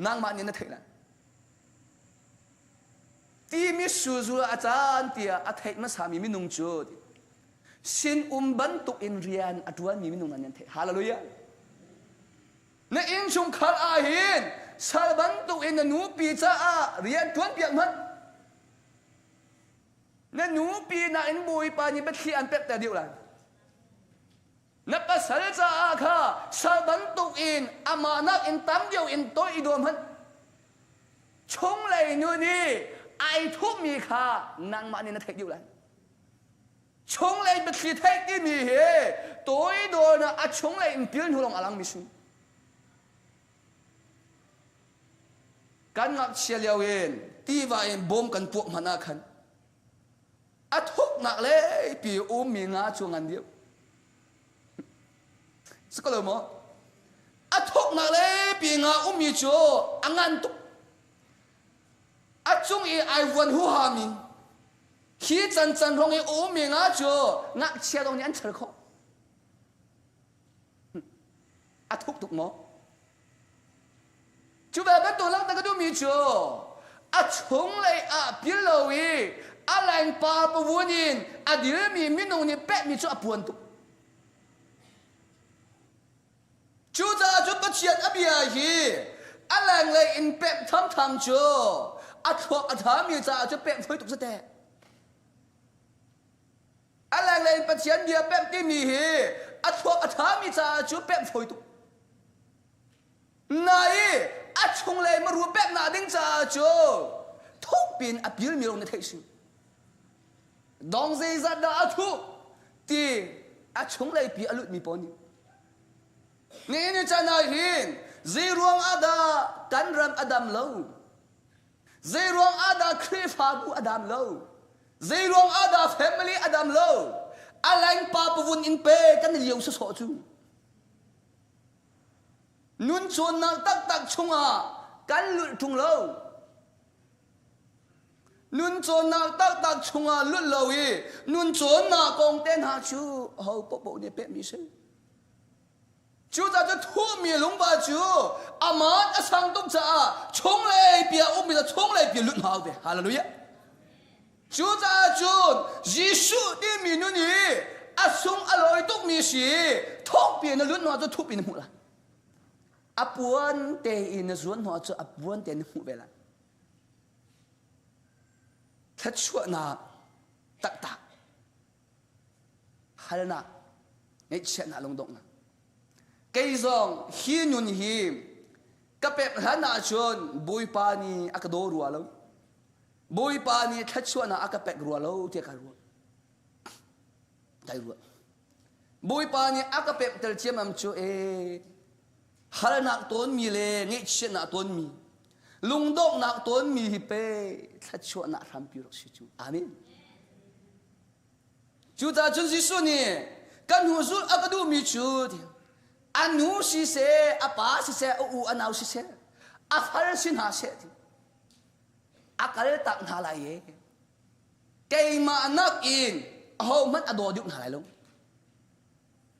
nang ma ni na thei lai ti mi su zu a chan tia a thei ma sa mi nung chu sin ban tuk in rian atwa mi nung an thei hallelujah na in chung khal a hin sal ban tuk in nu pi cha a rian tuan piak man na nu pi na in bui pa ni bet khi an pet ta diu lai na pa sal cha a kha sal ban tuk in ama nak in tam diu in toi i dom han chung lai nu ni ai thu mi kha nang ma ni na thei diu lai chung lai bet khi thei ti mi he toi do na a chung lai in pil hu long alang mi su kan ngap chia liao in ti va in bom kan puak mana khan a thuk nak le pi mi nga chung an diu skolo mo a thuk nak le pi nga mi chu angan tu a chung i ai won hu ha mi khi chan rong i mi nga chu ngak chia dong ni an chher kho a thuk tuk mo chú bé bắt đầu lăng ta cái đôi mi chú, chung lại biết lâu ý, lành pa bù vốn in, đi mi nông ni bẹt mi chú buồn tu, chú ta chú bắt chuyện bia hi, lành lại in bẹt tham chú, thuộc thám mi ta chú bẹt phơi tục rất đẹp, lành lại bắt chuyện bia bẹt tim mi hi, thuộc thám mi ta chú bẹt phơi tục, này chung lại mà rùa bẹt na đinh cha chú thúc pin bil mi long na thei su dong zai za da thu ti chung lại pi alut mi poni ni cha na hin zai ruang ada kan ram adam lo zai ruang ada khri fa bu adam lo zai ruang ada family adam lo alang pa puvun in pe kan liu so so chu nun chon na tak chunga kan lut thung lo nun chon na tak chunga lut lo yi nun chon na kong ten ha chu ho po ne pe mi se chu ta thu mi lung ba chu amat asang tuk cha chung le pia mi la chung le pia lut hau de hallelujah chu ta chu jisu ti mi nu ni asung aloi tuk mi si thok pia na lut no cho thu pin mu la apuan te in zuan ho chu apuan te mu vela thach chua na tak halna nei chen na long dong na cây zong hi nun hi kapep hana chon bui pa ni akado ruwa lo bui pa ni thach chua na akapek ruwa lo te ka ruwa dai ruwa bui pa ni akapep tel chem am chu e hal nak ton mi le ngi chen na ton mi lung dok nak ton mi hi pe thach chua na ram pi ro si chu amen chu ta chun si su ni kan hu zul akadu mi chu anu si se apa si se u anau si se afar sin ha se akal tak na la ye kai ma nak in ho mat ado dik na lai long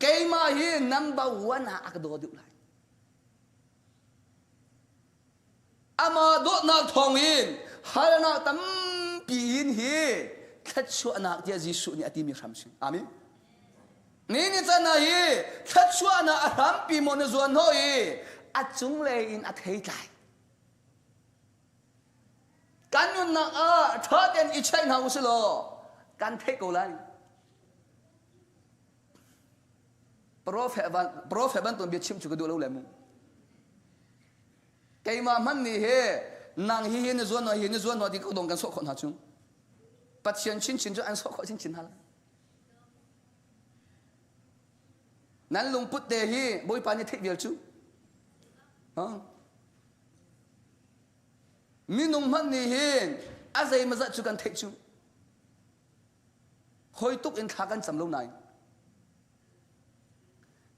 kai ma hi number 1 ha akado dik lai ama do nak thong in hal na tam pi in hi khat chu anak dia jisu ni ati mi ram sin amen ni chana hi khat chu ana ram pi mon zuan ho hi achung le in a thei tai kan yun na tha den I chai na uslo kan thei ko lai prophet ban ton bi chim chu ko do lo le mu cây mà man ni he nang hi ni zuan no di ko dong kan so khon ha chu pat chen chin chu an so kho chin ha nan lung put de hi boi pa ni thei bial chu ha mi nong man ni he a zai ma za chu kan thei chu hoi tuk in thakan cham lo nai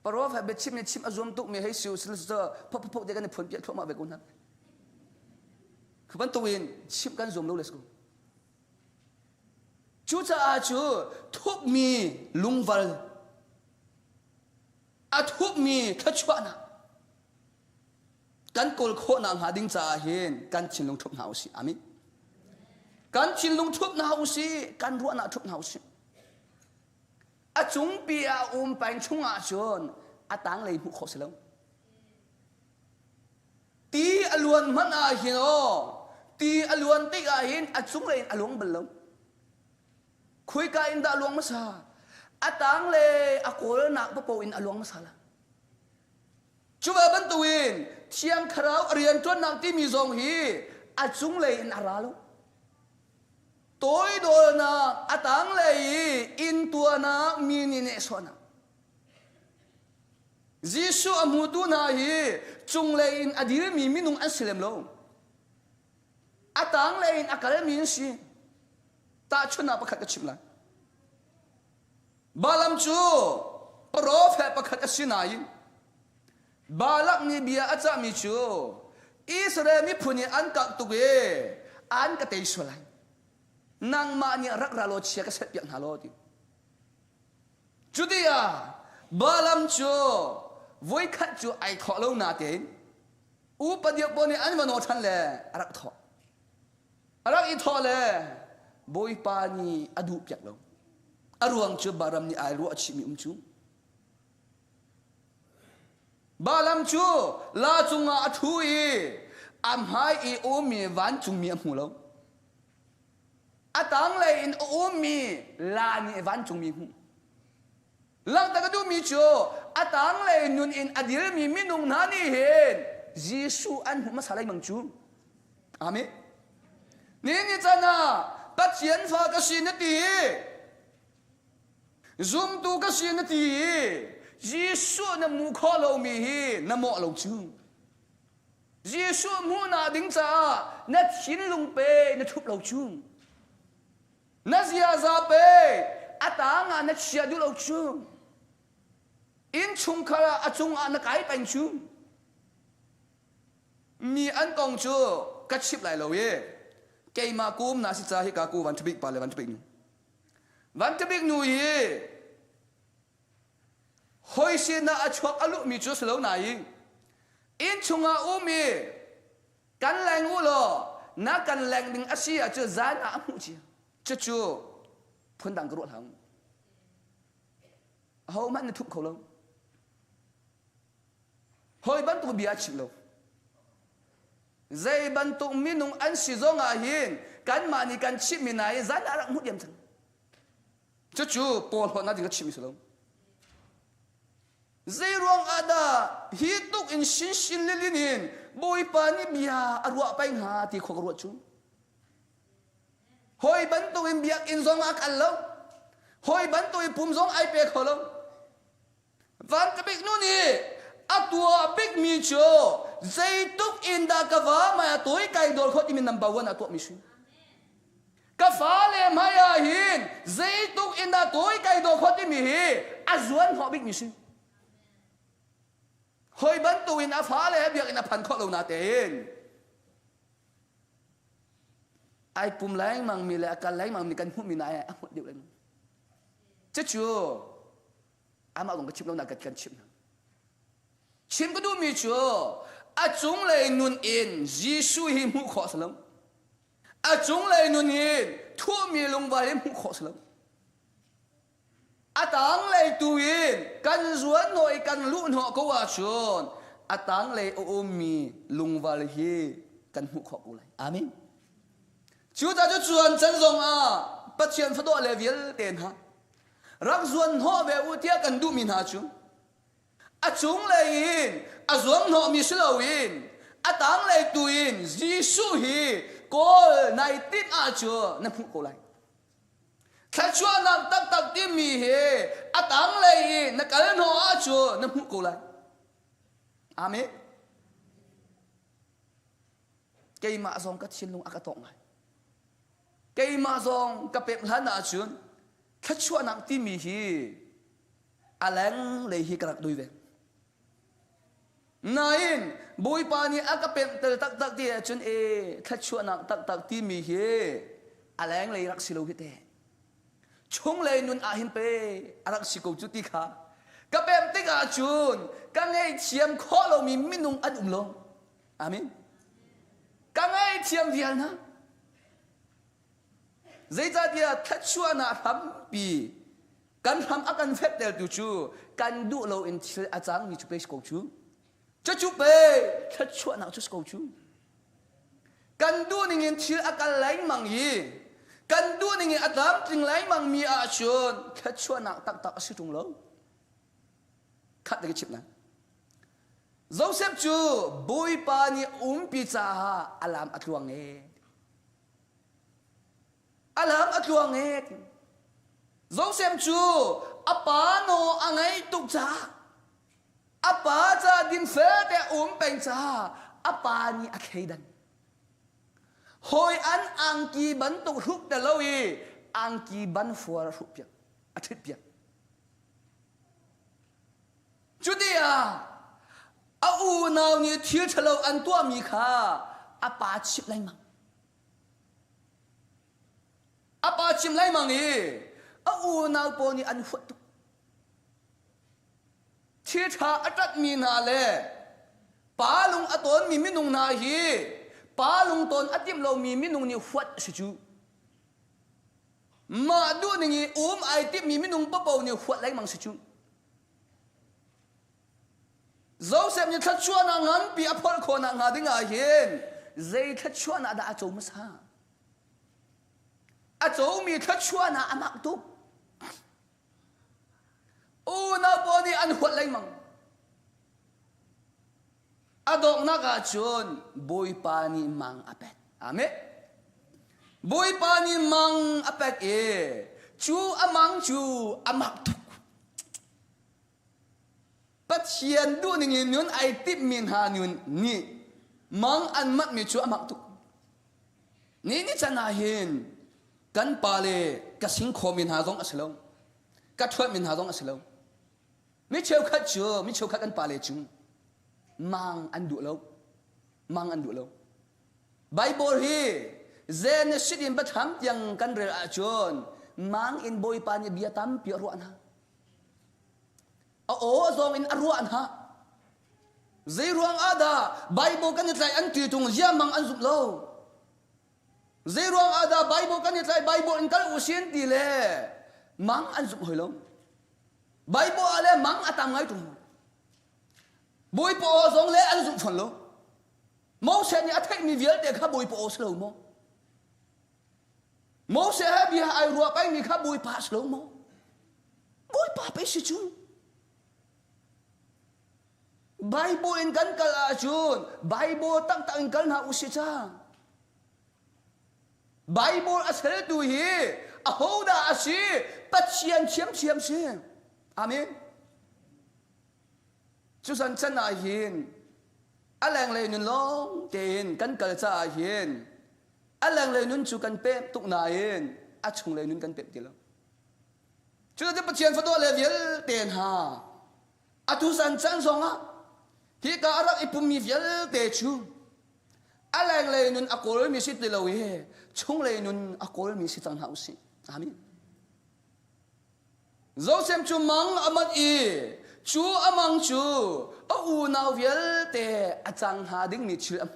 paro fa be chim ne chim azom tuk me hei siu sil zo pop de kan phun pia thoma be kun han khaban tuin chim kan zom lo let's go chu cha a chu thup mi lungwal a thup mi thachwa na kan kol kho na nga ding cha hin kan chin lung thup na si ami kan chin lung thup na si kan ru na thup na si a chung pia pain chunga chon a tang lei hu kho selong ti aluan man a hin o ti aluan ti a hin a chung lei along belong khui ka in da luang ma sa a tang le a kol na po in along ma sa la chuba ban tuin thiang kharau rian ton nang ti mi zong hi a chung lei in aralo tối đồ na a tang lei in tua na mi ni ne so na Giêsu amu tu na hi chung lei in adir mi minung an silem lo a tang lei in akal mi si ta chuna pakhat ka chim la balam chu prophet pakhat asinai balak ni bia acha mi chu Israel mi phuni an ka tuge an ka tei solai nang ma ni rak ra lo chia ka set piak na lo ti Judea balam chu voi khat chu ai tho lo na ten u padiak bo ni an ma no than le rak tho rak I tho le boi pa ni adu piak lo aruang chu baram ni ai ru achi mi chu balam chu la chunga athui am hai I o mi van chung mi mu lo atang le in o mi la ni van chung mi hu lang ta ka du mi chu atang le nun in adil mi minung na ni hen Giêsu an hu ma salai mang chu amen ni chana pathian fa ka sin ti zoom tu ka sin ti Giêsu na mu kho lo mi hi na mo lo chu Giêsu mu na ding cha na chin lung pe na thup lo chu na zia za pe atanga na chia du lo chu in chung khala achung a na kai pen chu mi an kong chu ka chip lai lo ye ke ma kum na si cha hi ka ku van thbik pa le van thbik nu hi hoi si na achok alu mi chu slo na yi in chunga u mi kan lang u lo na kan lang ding asia chu zan a mu chi chu phun dang gro thang hau man thup kholo hoi ban tu bia chip lo zai ban tu minung an si zong a hin kan ma ni kan chip mi nai zan a rak mu diam thang chu pol ho na ding chip mi slo zai ruang ada hi tuk in shin lilinin boi pa ni bia arwa pai nga ti khok ro chu hoi ban tu in biak in zong ak allo hoi ban tu in pum zong ai pe kholo van ka big nu ni atua big mi cho zai tuk in da ka wa ma toi kai dol khot min number 1 atua mi su ka fa le ma ya hin zai tuk in da toi kai dol khot mi hi azuan ho big mi su hoi ban tu in a fa le biak in a phan kho lo na ten ai pum lai mang mi le akal lai mang mi kan hu mi na ai hot diu lên chu ama long ka chim lo na kan chim chim ko du mi chu a chung le nun in Giêsu hi mu kho salam a chung le nun in thu mi long wa hi mu kho salam atang le tuin kan zuan noi kan lu no ko wa chon atang le o mi lungwal hi kan hu kho ku lai amen chu ta chu chuan chan zong a pathian pha do le vial ten ha rak zuan ho ve u tia kan du min ha chu a chung le in a zuang no mi slo in atang le tuin Giêsu hi kol nai tit a chu na hu ko lai khai chua nam tak ti mi he atang lei na kal no a chu na mu ko lai amen ke ma zong ka chin lung aka tong ngai ke ma zong ka pep hlan na chun thất chua nặng tim mi hi aleng lấy hi karak đôi về nain bôi pa ni akapem tel tak tak dia chun e thất chua nặng tak tak tim mi hi aleng lấy rak silo hi te chung lấy nun ahin pe arak siko chu ti kha kapem tik a chun ka ngai chiam kho lo mi minung an lo amen ka ngai chiam vial na zai za dia thất chua na ham pi kan ham akan phép del tu chu kan du lo in thil achang ni chu pe ko chu chu pe thất chua na chu ko chu kan du ning in thil akal lai mang yi kan du ning in atam ting lai mang mi a chun thất chua na tak tak si tung lo khat de chip na Joseph chu boi pa ni pi cha ha alam atluang e alam atluang e Joseph chu apa no angai tuk cha apa cha din fe de peng cha apa ni akheidan hoi an ang ki ban tuk huk de loi ang ki ban fuar huk pia athit pia chu dia a u naw ni thil thalo an tua mi kha apa chip lai mang apa chim lai mang ni a u naw po ni an phut thi tha atat mi na le pa lung aton mi minung na hi pa lung ton atim lo mi minung ni phut si chu ma du ni ai tip mi minung pa po ni phut lai mang si chu Joseph ni thất chua na ngan pi aphol kho na nga dinga hin zai thất chua na da a chou ma sa a chou mi thất chua na amak tu u na po ni an hot lai mang adok na ka chun boy pa ni mang apet amen boy pa ni mang apet e chu amang chu amak tu Pat hiền du ni nhun ai tip min ha nhun ni mang an mat mi chu amak tu ni chana hin kan pa le ka sing kho min ha dong aslong ka thot min ha dong aslong mi cheu khat chu mi cheu khat kan pa le chu mang an du lo Bible hi zen sit in batham yang kan rel a chon mang in boy pa ni bia tam pi ro an ha zong in aruan ha zai ruang ada Bible kan itlai an ti tung zia mang an zup lo zai ruang ada Bible kan itlai Bible in kal usin ti le mang an zup hoi lo Bible ale mang atam ngai tung boy po zong le an zup phon lo mo se ni athek mi vial te kha boy po slow mo se ha bi ai ruwa pai ni kha boy pa slow mo boy pa pe si chu Bible in kan kal achun Bible tak tak in kal na usicha Bible asal tu hi ahoda asi patchian chiam si amen chusan chana hin alang le nun long ten kan kal cha hin alang le nun chu kan pep tuk na hin achung le nun kan pep ti lo chu de patchian fa do le vial ten ha atusan chan songa hi ka arak ipumi vial te chu alang le nun akol mi sit le lowe chung le nun akol mi sit ang hausi amen Joseph chu mang amat i chu amang chu a u naw vial te achang ha ding ni chil am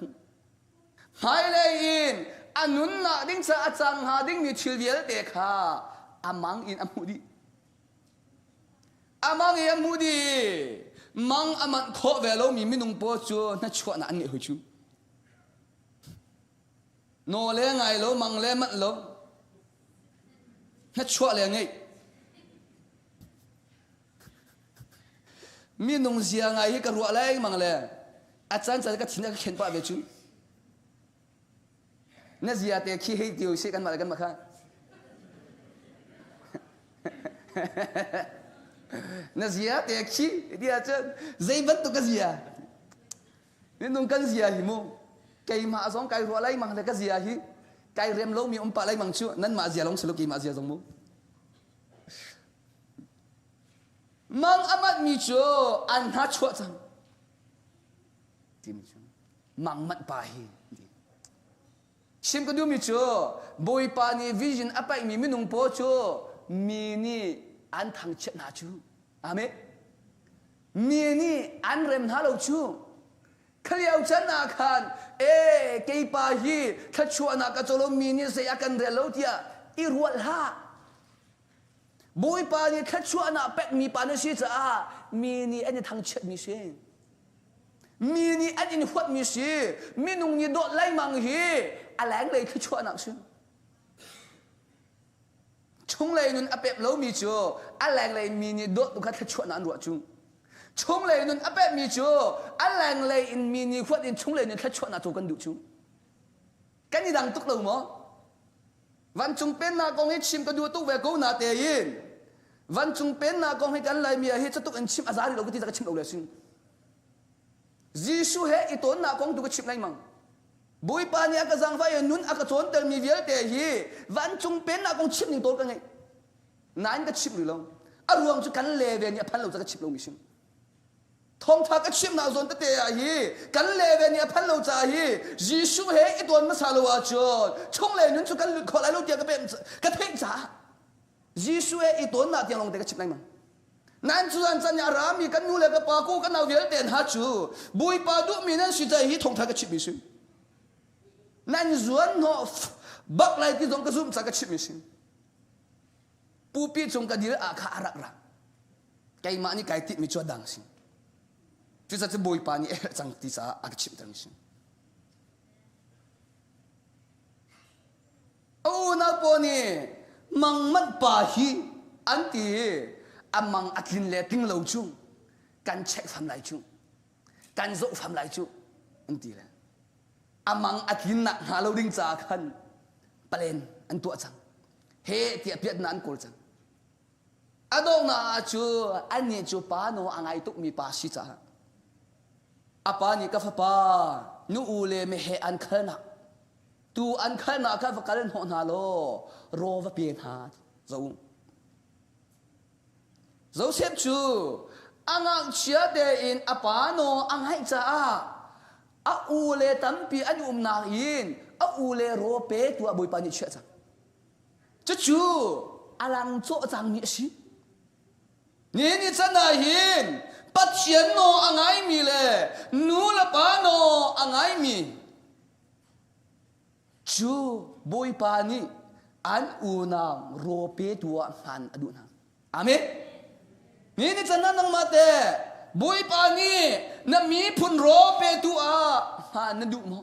hai le in anun na ding cha achang ha ding ni chil vial te kha amang in amudi mang amat kho velo mi minung po chu na chua na ani hu chu no le ngai lo mang le mat lo na chua le ngai minung zia ngai hi ka ru lai mang le a chan cha ka thina ka khen pa ve chu na zia te khi hei tiu se kan ma kha na zia te khi dia chen zai ban tu ka zia ni nung kan zia hi mo kai ma zong kai ro lai mang le ka zia hi kai rem lo mi pa lai mang chu nan ma zia long selo ki ma zia zong mo mang amat mi cho an ha chua chang tim chu mang mat pa hi sim ka du mi cho boy pa ni vision apai mi minung po cho mi ni an thang chet na chu amen mi ni an rem ha lo chu khaliau chan na khan ke pa hi thachua na ka cholo mi ni se akan re lo tia i rual ha boy pa ni thachua na pek mi pa na si cha mi ni an thang chet mi se mi ni an in huat mi si minung ni dot lai mang hi alang lei thachua na su chung lei nun apep lo mi cho alang lei mi ni dot tu kha thachua na ru chu chung lei nun apep mi cho alang lei in mi ni huat in chung lei nun thachua na tu kan du chu kan ni dang tuk lo mo van chung pen na kong hi chim ka du tu ve ko na te yin van chung pen na kong hi kan lai mi hi chatuk in chim azari lo ki ta chim lo le sin Jisu he iton na kong tu ka chim lai mang bui pa ni aka zang vai nun aka chon tel mi vial te hi van chung pen na kong chim ning tol ka ngai nan ka chim ri lo aruang chu kan le ve ni phan lo ka chim lo mi sim thong tha ka chim na zon te te a hi kan le ve ni phan lo cha hi Jisu he iton ma sa lo a chon chung le nun chu kan kho lai lo tia ka pem ka theng cha Jisu he iton na tiang long te ka chim lai mang nan chu an chan ya rami kan nu le ka pa ko kan na vial ten ha chu bui pa du mi nan si cha hi thong tha ka chim mi sim nan zuan no bak lai ti dong ka zum sa ka chim mi sim pu pi chung ka dir a kha arak ra kai ma ni kai ti mi chwa dang sim chu sa bui pa ni chang ti sa a ka chim dang sim o na po ni mang mat pa hi an ti amang akin le ting lo chu kan check pham lai chu kan zo pham lai chu an ti le amang akin na ha lo ding cha khan palen an tu chang he ti piat nan kul chang adong na chu an ni chu pa no angai tuk mi pa si cha apa ni ka fa pa nu u le me he an khana tu an khana ka fa kal ho na lo ro va pi ha zo zo sep chu angang chia de in apa no angai cha a u le tampi an na in a u le ro pe tu a boi pa ni chia cha chu alang cho chang mi si ni chana hin pat chian no angai mi le nu la pa no angai mi chu boi pa ni an u na ro pe tu a han adu na amen ni chana nang mate bui pa ni na mi phun ro pe tu a ha na du mo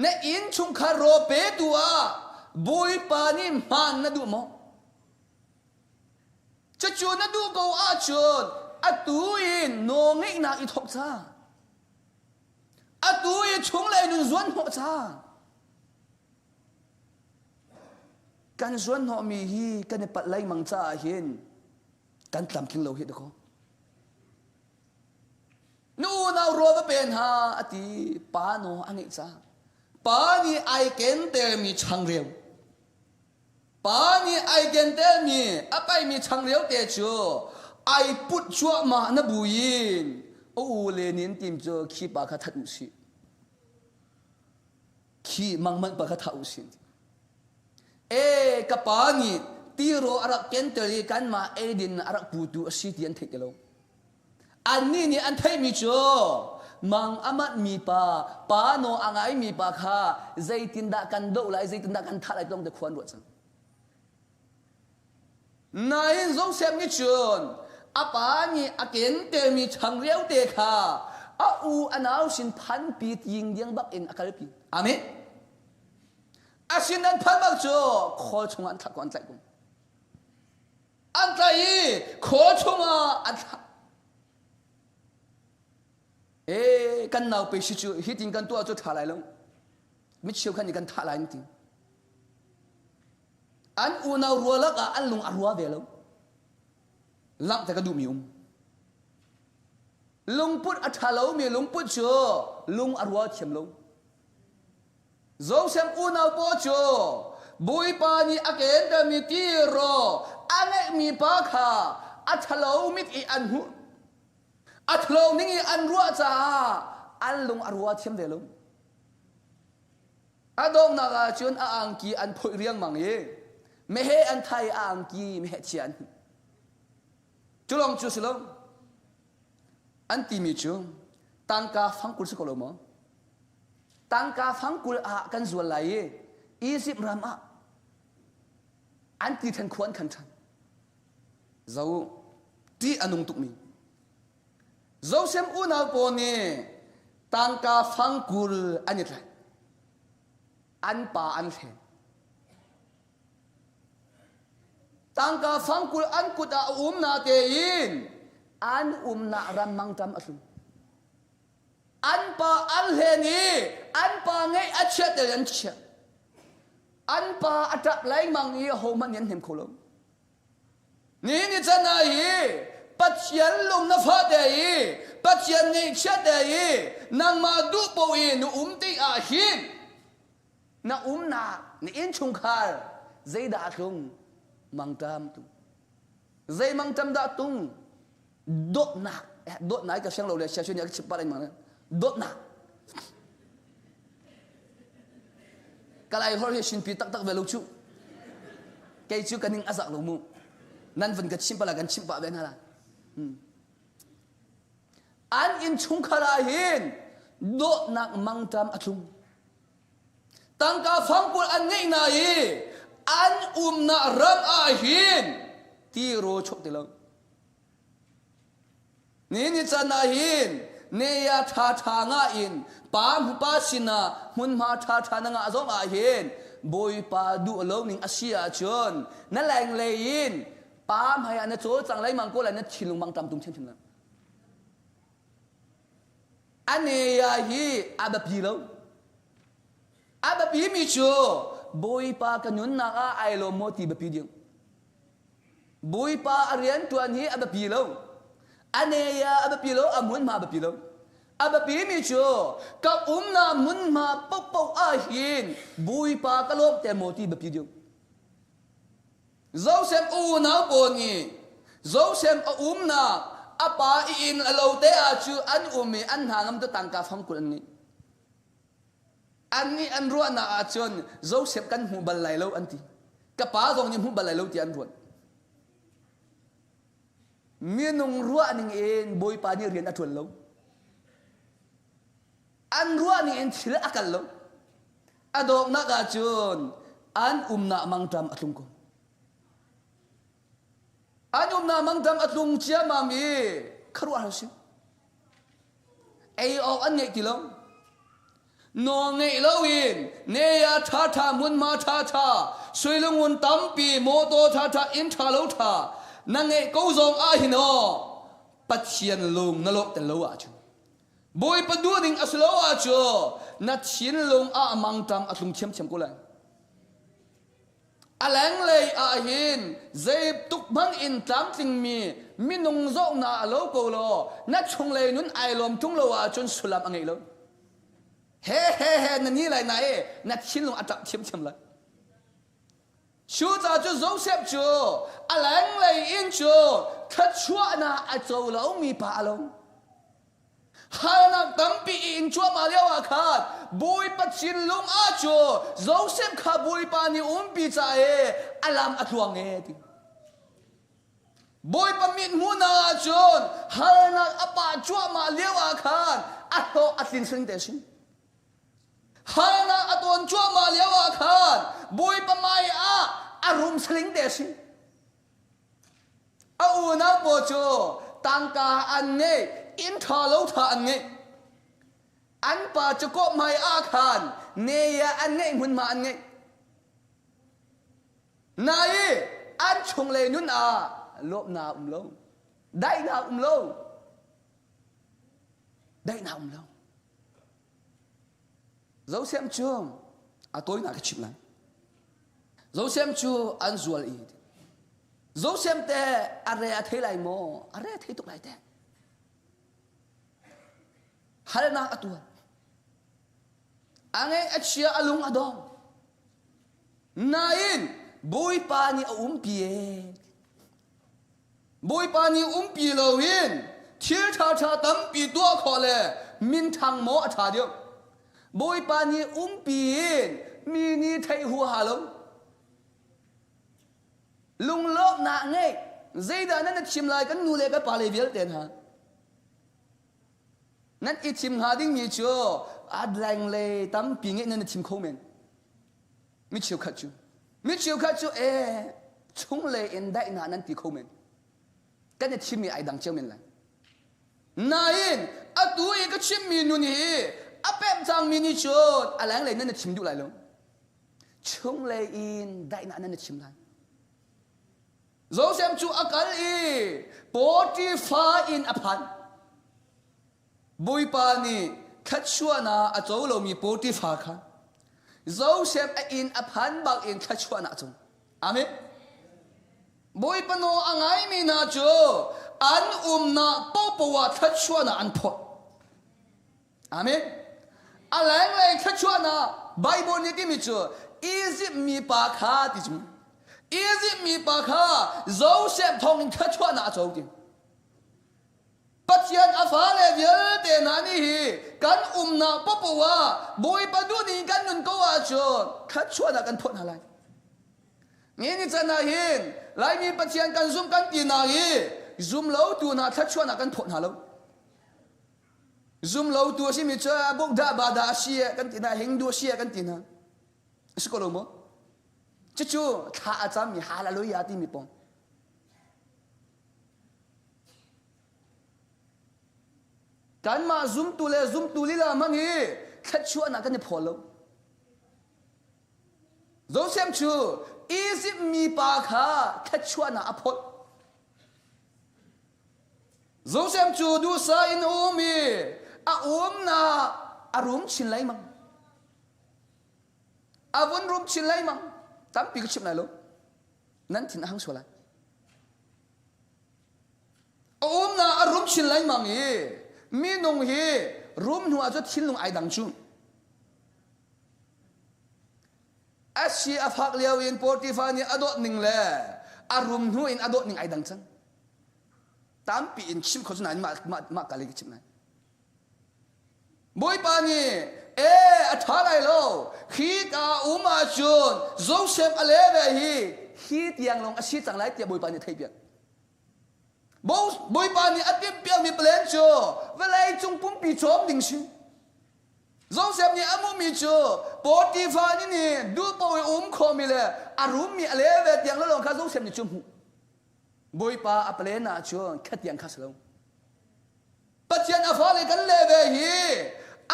na in chung kha ro pe tu a bui pa ni man na du mo cha chu na du ko a chun a tu in no ngai na i thok cha a tu i chung lai nu zuan ho cha kan zuan ho mi hi kan pat lai mang cha hin kan tlam king lo hi da ko nu na ro va pen ha ati pa no angi cha pa ni ai ken te mi chang reu pa ni ai ken te mi apai mi chang reu te chu ai put chua ma na buin o le nin tim cho khi pa kha that u si khi mang man pa kha tha u si ka pa ni tiro arak kenteri kan ma edin arak putu asiti an thekelo ani ni an thai mi cho mang amat mi pa no angai mi pa kha zaitin da kan do lai zaitin da kan tha lai tong de khwan ro chang nai zong sem ni chun apa ni aken te mi chang riau te kha a u anau sin phan pi ying yang bak in akal pi amen asin an phan bak cho khol chung an thak kon tlai kum an tlai kho chunga an kan nau pe shi chu hi ting kan tu cho tha lai lo mi chiu khan ni kan tha lai ni ting an u nau ro la ka an lung arwa ve lo lam ta ka du mi lung put atha lo mi lung put cho lung arwa chem lo zo sem u nau po cho bui pa ni aken da mi ti ro ane mi pa kha athalo mit I an hu athlo ning I an ruwa cha an lung arwa thiam de lo adong na ga chun a ang ki an phoi riang mang ye me he an thai a ang ki me he chian chulong chu silong an ti mi chu tangka phangkul se ko lo mo tangka phangkul a kan zual lai ye Egypt ram a an ti than khuan khan than zau ti anung tuk mi zau sem una po ni tangka phangkul anit lai an pa an the tangka phangkul an kuta na te in an na ram mang tam asu an pa an he ni an pa ngai achet de an che an pa atap lai mang I ho man yan hem kholom ni chana hi pathian lum na fa de hi pathian ngai chet de hi nang ma du po I nu ti a hin na na ni in chung khar zai da tung mang tam tu zai mang tam da tung dot na ka sang lo le sha chuni ak chip pa lai mang dot na kalai hor he shin pi tak tak ve lo chu kai chu kaning azak lo mu nan van ka chim pa la gan chim pa ben hala an in chung khara hin dot na mang tam atung tangka phangkul an ngai na hi an na ram a hin ti ro chok te lo ni chana hin ne ya tha nga in pam pa sina mun ma tha na nga azom a hin boy pa du lo ning asia chon na lang le in pam hai an cho chang lai mang ko la na thilung mang tam tung chen la ane ya hi abapi lo abapi mi chu boy pa kanun na a ai lo moti bapi ding boy pa arian tuan hi abapi lo ane ya abapi lo amun ma abapi lo abapi mi chu ka na mun ma pau a hin boy pa ka lom te moti bapi ding Joseph u na po ni Joseph na apa in alo te a chu an umi an hangam to tangka phangkul ni Ani an ruwa na a chon Joseph kan hu bal lai lo anti ka pa jong ni hu bal lai lo ti an ruan minung ruwa ning en boy pa ni rian athun lo an ruwa ni en thil akal lo adok na ka chon an na mang tam atlung ko an na mang tam atlung chia ma mi kharu a si ai o an ngai ti lo no ngai lo in ne ya tha mun ma tha soilungun tampi moto tha in tha lo tha na ngai ko zong a hi no pathian lung na lok te lo a chu boy pa du ding aslo a chu na chin lung a mang tam atlung chem ko la alang lei a hin zai tuk bang in tam ting mi minung zo na lo ko lo na chung lei nun ai lom tung lo a chun sulam angai lo he na ni lai na e na chin lung atap chem la chu cha chu Joseph chu alang lei in chu khat chua na a chou lo mi pa lo Hanak tampi in chua ma lewa khat boy pa chin lung a chu Joseph kha boy pa ni pi cha e alam atluang e ti boy pa min hu na chun hanak apa chua ma lewa khat ato atlin sing te sin hanak aton chua ma lewa khat boy pa mai a arum sling te sin a u na po chu tangka an ne in tha lo tha an nge an pa chko mai a khan ne ya an nge mun ma an nge nai an chung le nun a lop na lo dai na lo dấu xem chưa à tối na cái chip này dấu xem chưa an zual i dấu xem te are thế lại mo are thế tục lại te halna atua ange achia alung adong nain boy pa ni pie บอยปานีปีโลวินเทียชาตั้มปีตัวขอเลยมินทางโมอาชาเดียวบอยปานีปีมีนี่ไทยหัวหาลงลุงลบหนักไงเจดานั่นชิมลายกันนูเลกันปาเลเวลเต็นฮะนั่นอีชิมหาดิ้งมีชัวอัดแรงเลยตั้มปีเงี้ยนั่นชิมโคเมนมิชิวขัดจูชุ่งเลยเอ็นได้นานั่นตีโคเมนกันเนี่ยชิมมีไอดังเจ้าเมนเลยนายนอัดตัวเองก็ชิมมีนู่นนี่อับแบบจังมีนี่ชัวอะไรเลยนั่นชิมดูไรลงชุ่งเลยอินได้นานั่นชิมเลยโจเซมจูอักลอีโปติฟาอินอภันบุยปานีคัดชัวนาอโจโลมีโปติฟาค่ะโจเซมอินอภันบักอินคัดชัวนาจงอามิบุยปโนอังไงมีนาจูอันนาปปวะคัดชัวนาอันพออามิอะไรเลยคัดชัวนาไบเบิลนี่ที่มีจูอียิปต์มีปาคาติจุอียิปต์มีปากาโจเซฟทองคัดชัวนาโจดิปัจจัยอาฟาเลเวลเตนานี่กันนาปปวะบุยปดูนี่กันนุนก็ว่าจนคัดชัวนากันพ้นอะไรงี้นี่จะน่าเห็นไลมีปัจจัยกันซุ่มกันตีนาฮีซุ่มเล่าตัวนาคัดชัวนากันพ้นอะไรซุ่มเล่าตัวสิมิจ้าบุกดาบาดาเชียกันตีนาฮิงดูเชียกันตีนาสกุลโมจู่ๆข้าอาจารย์มีฮาลาลุยาที่มีปองการมาซุ่มตุลีละมังฮีคัดชัวนักกันจะพอแล้วโจเซมชูอียิปต์มีปากาคัดชัวนักอภพโจเซมชูดูสายนูมีนาอารมณ์ชินไลมังอาวันรุมชินไลมังตั้มปีกชิมไหนลูกนั่นถิ่นหังชัวร์ละนาอารมณ์ชินไลมังฮีมีนงฮีรุมหัวจะทิ้งลงไอดังจูอาชีอาฟักเลียวอินโปรติฟานีอดอหนึ่งเลยอารมณ์หัวอินอดอหนึ่งไอดังจังตั้มปีอินชิมเขาจะไหนมากอะไรกิชิมไหนบุยปานีอัฐอะไรโลขีกามาจุนโจเซฟอะไรเวฮีเตียงลงอาชีจังไรเตียบุยปานีไทยเปียกบุยปานีอัดเปียกมีเปลี่ยนจูเวลาจงปุ่มปีชมดิ่งชิโจเซฟนี่อามุมีจูโปรติฟานี่ดูปอยคอมีเลยอารุมมีอะไรเวเตียงแล้วลงข้าโจเซฟนี่จุ่มหูบุยปาอัปเลน่าจูขัดเตียงข้าสลงปัจจัยอาฟ้าเลยกันเลยเวฮี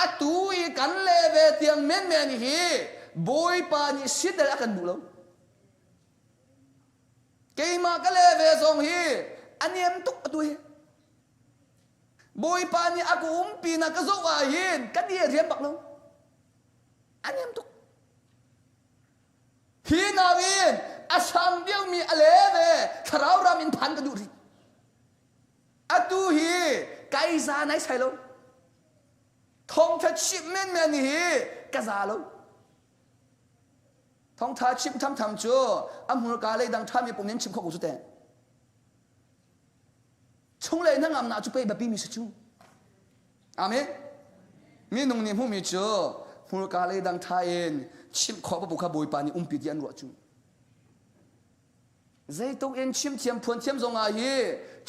อัตุยกันเลเวเตียงเมนนี่ฮีบุยปานี่สิเดลักันบุลงเกี่ยมากันเลเวสองฮีอันนี้มันตุกตุยบุยปานี่อากูปีนักกระโจวาหินกันดีเรียนบักลงอันนี้มันตุกฮีนาวินอาชังเดียวมีอะไรเวคราวรามินพันกันดูริอัตุฮีไกซาไหนใช่ลงทองทัชิมเมนนี่กะซาโลทองทัชิมทำจูอัมหุนกาเลยดังท่ามีปุ่มนี้ชิมข้อกุศลแต่ชงเลยนั่งอำนาจจุไปแบบปีมีสุดอามิมีนงนิมหูมีจูหุนกาเลยดังท่าเองชิมข้อบุคคลบุยปานี่ปีเดียนรัวจูใจตัวเองชิมเทียมพวนเทียมทรงอาฮี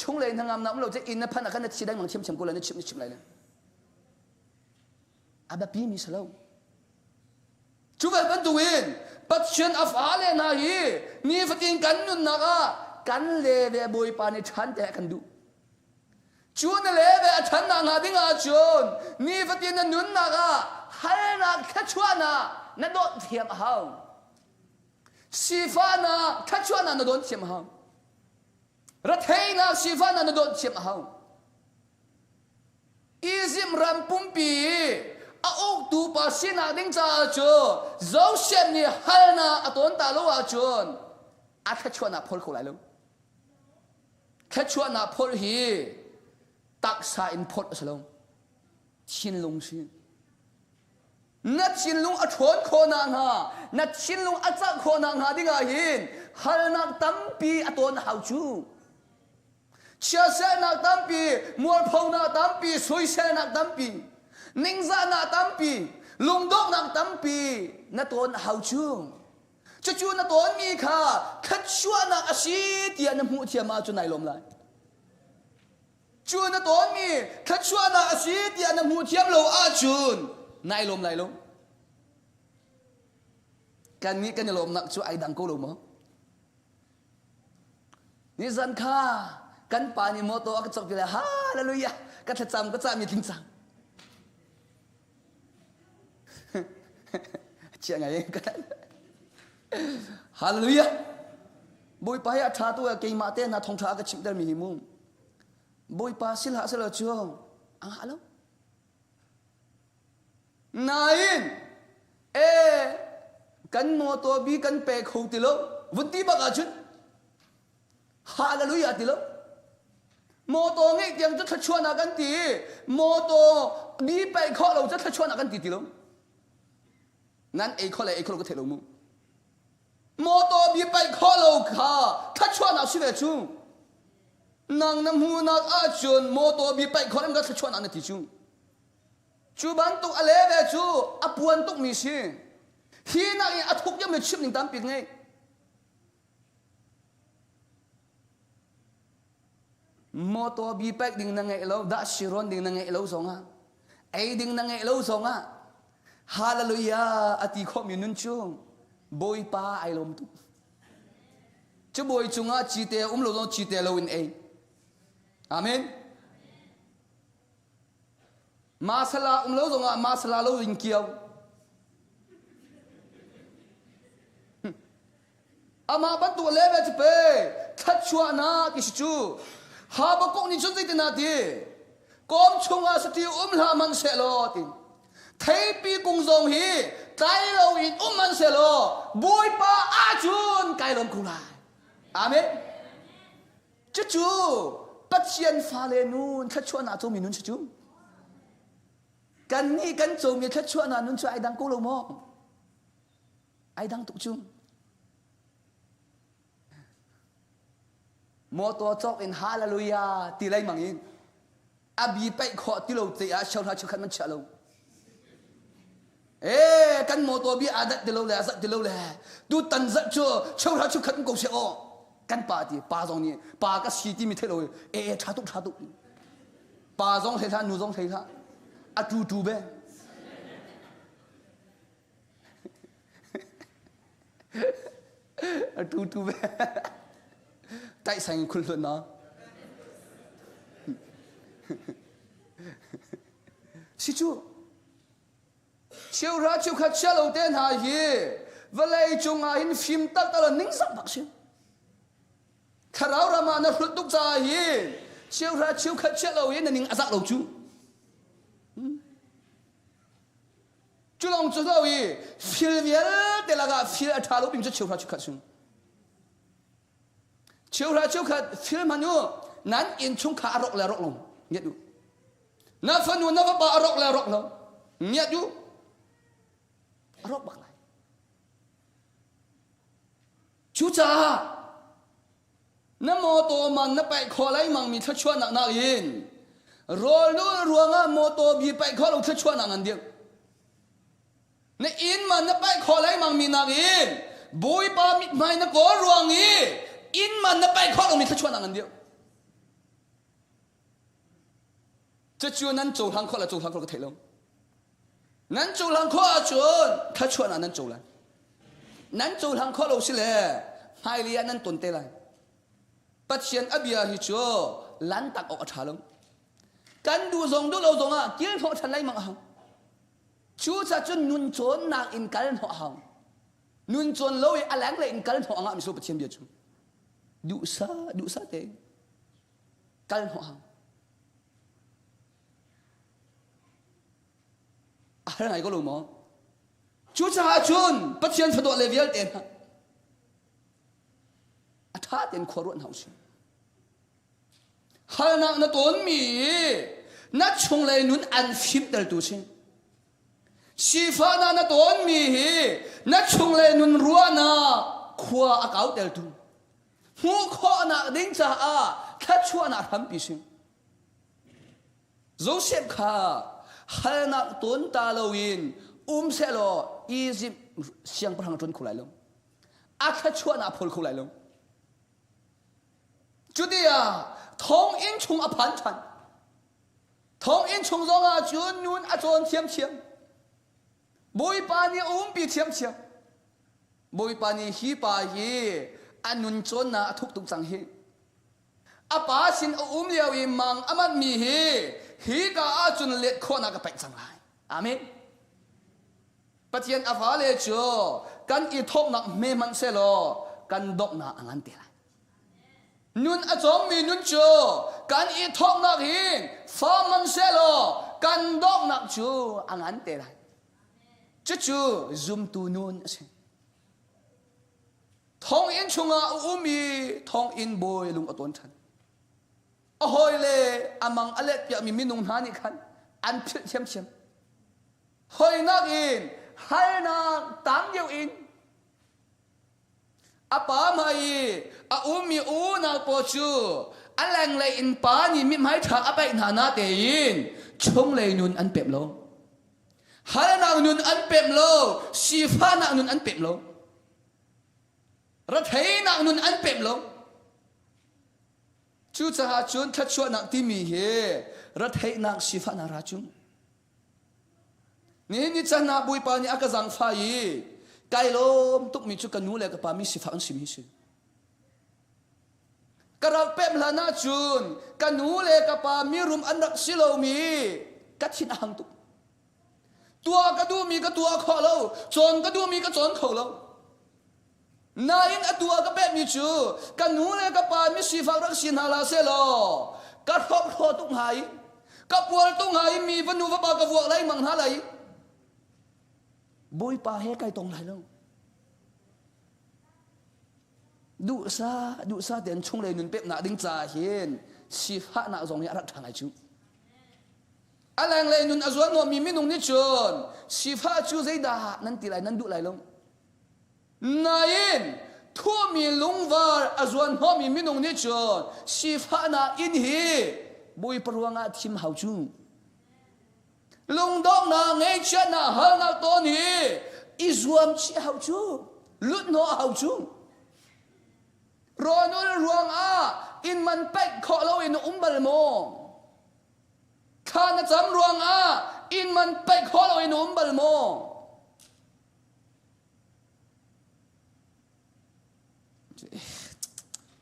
ชงเลยนั่งอำนาจเราจะอินนะพันนักนักชีได้มังเทียมกูเลยนี่ชิมอะไรเนี่ยอาแบบนี้มีสโลชูเวบันตุวินปัจจัยอาฟ้าเลนาฮีนี่ฟังกันนุนนักกันเลเวบุยปานิชันแต่กันดูจูนเลเวชันนางาดิงอาจูนนี่ฟังนุนนักฮัลนักขัดชวนานั่นโดนเทียมหางสีฟ้านักขัดชวนานั่นโดนเทียมหางรัฐเฮนักสีฟ้านั่นโดนเทียมหางอีซิมรัมปุ่มปีอุกตูปัสสินาดิ้งจ้าจูโจเซฟนี่ฮัลนาอตอนตาลูอาจูนอาแค่ชวนนาพอลเขาไหลลงแค่ชวนนาพอลฮีตักสาอินพอลสลงชินลงชินนัดชินลงอชวนโคนางฮานัดชินลงอาจักโคนางฮาดิ้งอาหินฮัลนาตั้มปีอตอนหาวจู chia sẻ nạc tam pi mua phâu nạc tam pi suy sẻ nạc tam pi ninh ra nạc tam pi lùng đốc nạc tam pi na tôn hậu chương cho chú na tôn mi kha khát chua nạc asi tiền nam mu thiam ma chu này lom lại chú na tôn mi khát chua nạc asi tiền nam mu thiam lo a chun này lom lại lom kan ni kan lom nak chu ai dang ko lo mo ni zan kha kan pa ni mo to ak chok pila hallelujah ka thacham ka cham mi thing chang chia ngai ka hallelujah boi pa ya tha to ke ma te na thong tha ka chim dar mi mu boi pa sil ha sel chuang ang halo nain kan mo to bi kan pe khou ti lo vuti ba ka chun hallelujah ti lo mo to ngai tiang cha chua na kan ti mo to bi pe kho lo cha chua na kan ti lo nan e kho le e kho ko the lo mu mo to bi pe kho lo kha tha chua na si ve chu nang nam hu na a chun mo to bi pe kho nam ka tha chua na ti chu chu ban tu ale ve chu apuan tuk mi si hi na i athuk yam le chip ning tam pi ngai mo to bi pek ding na ngai lo da siron ding na ngai lo songa ai ding na ngai lo songa hallelujah ati kho mi nun chung boi pa ai lom tu chu boi chunga chi te lo chi te lo in ai amen masala lo songa masala lo in kiao ama ban tu le ve pe thach chua na ki chu ha ba ko ni chun zai na ti kom chunga sati la man se lo ti thai pi kung zong hi tai lo in man se lo boi pa a chun kai lom ku lai amen chu pat chian fa le nun thach chua na to mi nun chu kan ni kan zo mi thach chua na nun chu ai dang ko lo mo ai dang tu chung mo to chok in hallelujah ti lai mangin abi pai kho ti lo te a chau ha chu khan man cha lo kan mo to bi adat ti lo le azat ti lo le tu tan za chu chau ha chu khan ko se o kan pa ti pa zong ni pa ka si ti mi the lo tha tu pa zong the tha nu zong the tha a tu be a tu be tại sao anh khôn luận nó xí chú chiều ra chiều khát chiều đầu tiên hà gì và lại chúng ai phim tắc ta là nín sắc bạc xíu khát áo ra mà nó phượt đúc ra gì chiều ra chiều khát chiều đầu tiên là nín sắc đầu chú chú lòng chú đâu gì phiền việt để là cả phiền thà lúc bình cho chiều ra chiều khát xuống chiều ra chiều khát phiền mà nhú nán in chung khá rộng là rộng lòng nhớ đủ na phân nhú na vấp ba rộng là rộng lòng nhớ đủ rộng bạc lại chú cha na mô tô mà na bại khó lấy mang mi thất chua nặng nặng in rồi luôn ruộng á mô tô bị bại khó lâu thất chua nặng ăn điếc na in mà na bại khó lấy mang mi nặng in bôi ba mít mai na có ruộng ý in mà nó bay khó rồi mình thất chuan ăn điệu, chứ chưa năn châu hàng khó là châu hàng khó có thể không, năn châu hàng khó à chuan thất chuan ăn năn châu là, năn châu hàng khó lâu xí lệ, hai lia năn tuần tê lại, bắt xiên áp bia hi chúa, lăn tắc ở thà lông, căn du dòng du lâu dòng à, kiến họ thành lấy mạng hỏng, chúa cha chuan nun chốn nàng in cán họ hỏng, nun chốn lâu à láng lại in cán họ ngã mình số bắt xiên bia chúa. Đủ sa thế căn họ hàng cái này có lùm không chú cha chun bắt chân phải độ level tiền thắt tiền khó ruộng hậu sinh hai nàng nó tốn mì nó chung lại nún ăn phim del tu sinh si pha nó tốn mì nó chung lại nún rua na khoa áo del tu hú khó nạ đinh cha à khát chua na thắm bị sinh Joseph kha hal nak tuấn ta lowin sẽ lo Egypt siang perang tuấn khulai long khát chua na phul khulai long Judea thong in chung phan chan thong in chung zonga chun nun chon thiam thiam boi pa ni bị thiam thiam boi pa ni hi pa hi anun chon na thuk tuk chang hi apa sin liao i mang amat mi hi ka chun let khona ka pek chang lai amen pathian afa le cho kan i thok nak me man se lo kan dok na angan te lai nun chong mi nun cho kan i thok nak hin fa man se lo kan dok nak chu angan te lai chu zoom tu nun se thong in chunga thong in boy lung aton than ahoy le amang alet pya mi minung hani khan an phil chem chem hoi nak in hai na tang yeu in apa mai na po chu alang le in pa ni mi mai tha apai na na te in chung le nun an pem lo hai na nun an pem lo si fa na nun an pem lo ra thei na nun an pem lo chú cha chun thắt chuột nặng tim mi he rất hay nặng si phát na ra chung ni chân na bui pa ni aka zang phai kai lom tuk mi chu kanu le ka pa mi si phát si mi si karap pem la na chun kanu le ka pa mi rum an rak silo mi kat hin hang tuk tua ka du mi ka tua kho lo chon ka du mi ka chon kho lo nain atua ka pet mi chu kanu le ka pa mi si fa rak sin hala se lo ka thok tho tung hai ka pual tung hai mi vanu va ba ka vuak lai mang ha lai boi pa he kai tong lai lo du sa den chung le nun pep na ding cha hin si fa na zong ya rak thang ai chu alang le nun azwan no mi minung ni chun si fa chu zai da nan ti lai nan du lai lo nain thua mi lungvar azwan ho mi minung ni chon sifa na in hi bui perwanga thim hau chu lung dong na ngai chen na hal na to ni izuam chi hau chu lut no hau chu ronul ruang in man pek kho lo in umbal mo khana cham ruang in man pek kho lo in umbal mo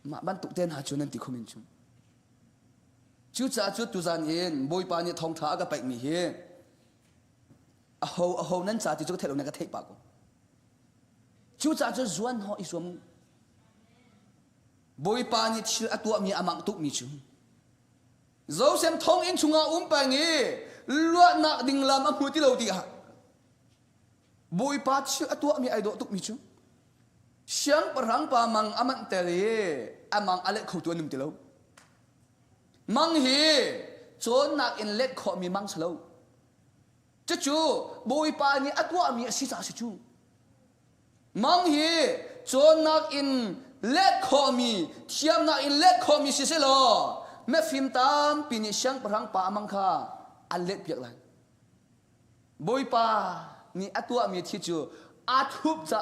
mà ban tục tên hà chú nên tì không mình chú cha chú tu gian yên bôi pa ni thong thả cái bạch mi hi hầu nên cha thì chú thể lo này cái thế bạc chú cha chú zuan họ isum bôi pa ni chil atua mi amang tuk mi chú dấu xem thong in chunga pa ngi luat nak ding lam amu ti lo ti ha bôi pa chil atua mi ai do tuk mi chú siang perang pa mang aman tele amang alet khâu tuan num tilo mang hi chon nak in let kho mi mang salo chu boi pa ni atwa mi si sa si chu mang hi chon nak in let kho mi thiam nak in let kho mi si se lo me phim tam pini siang perang pa amang kha alet piak lai boi pa ni atwa mi thi chu athup cha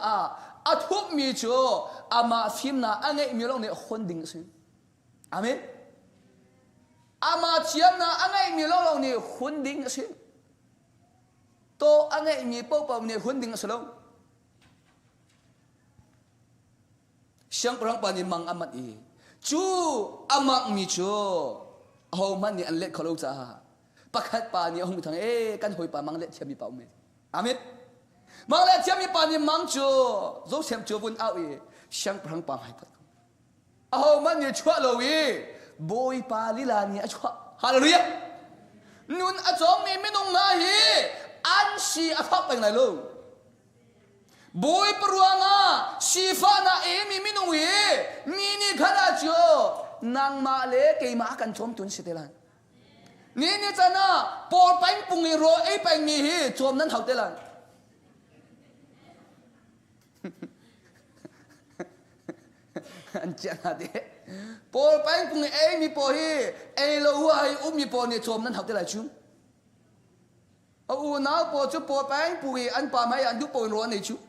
thup mi cho ama phim na angai mi long ne khon ding sin amen ama chiam na angai mi long ne khon ding sin to angai mi pau ne khon ding salo siang perang pa ni mang amat i chu amak mi cho ho man ni an let kholo cha pakhat pa ni hong thang kan hoi pa mang let chiam mi pa me amen mang le chiam mi pa ni mang chu zo sem chu bun au e siang prang pang hai pat aho man ni chua lo wi boi pa li la ni a chua hallelujah nun a chong mi minung na hi an si a phak pang lai lo boi pruanga si fa na e mi minung wi mi ni khana chu nang ma le ke ma kan chom tun si te lan ni chana por pain pungi ro e pain mi hi chom nan hau te lan anh chàng hả thế ปอไปปุ่งเอ้มีปอฮีเอโลหัวให้มีปอเนี่ยจมนั้นหักได้หลายชุ่มเอาหน้าปอจุปอไปปุ่งอันป่าไม้อันดูปอรัวในชุ่ม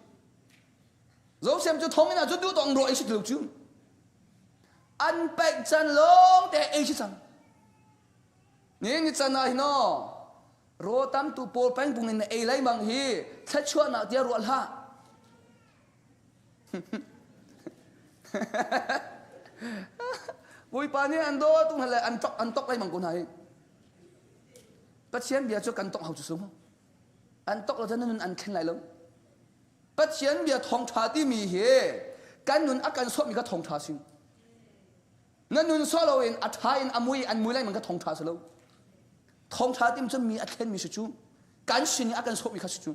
เราเสียมจะท้องนะจะดูต้องรัวไอ้สุดหลุดชุ่มอันเป็ดจันลงแต่เอชิสังนี่จันนายน้อรอตามตัวปอไปปุ่งในเอไลบางฮีชัดชัวร์นะเดียรัวละบุยปานี่อันโดตุ้งอะไรอันตกอะไรมังกุนายปัจเจียนเบียร์จะกันตกเขาจะสูงอันตกเราจะนั่นอันเข่งไรลงปัจเจียนเบียร์ทองชาที่มีเหกันนุนอาการสอบมีก็ทองชาสินั่นนุนสอบเราเองอัฐาอินอันมวยไรมันก็ทองชาสิแล้วทองชาที่มันจะมีอัฐเข่งมีสุจุกันสินี่อาการสอบมีก็สุจุ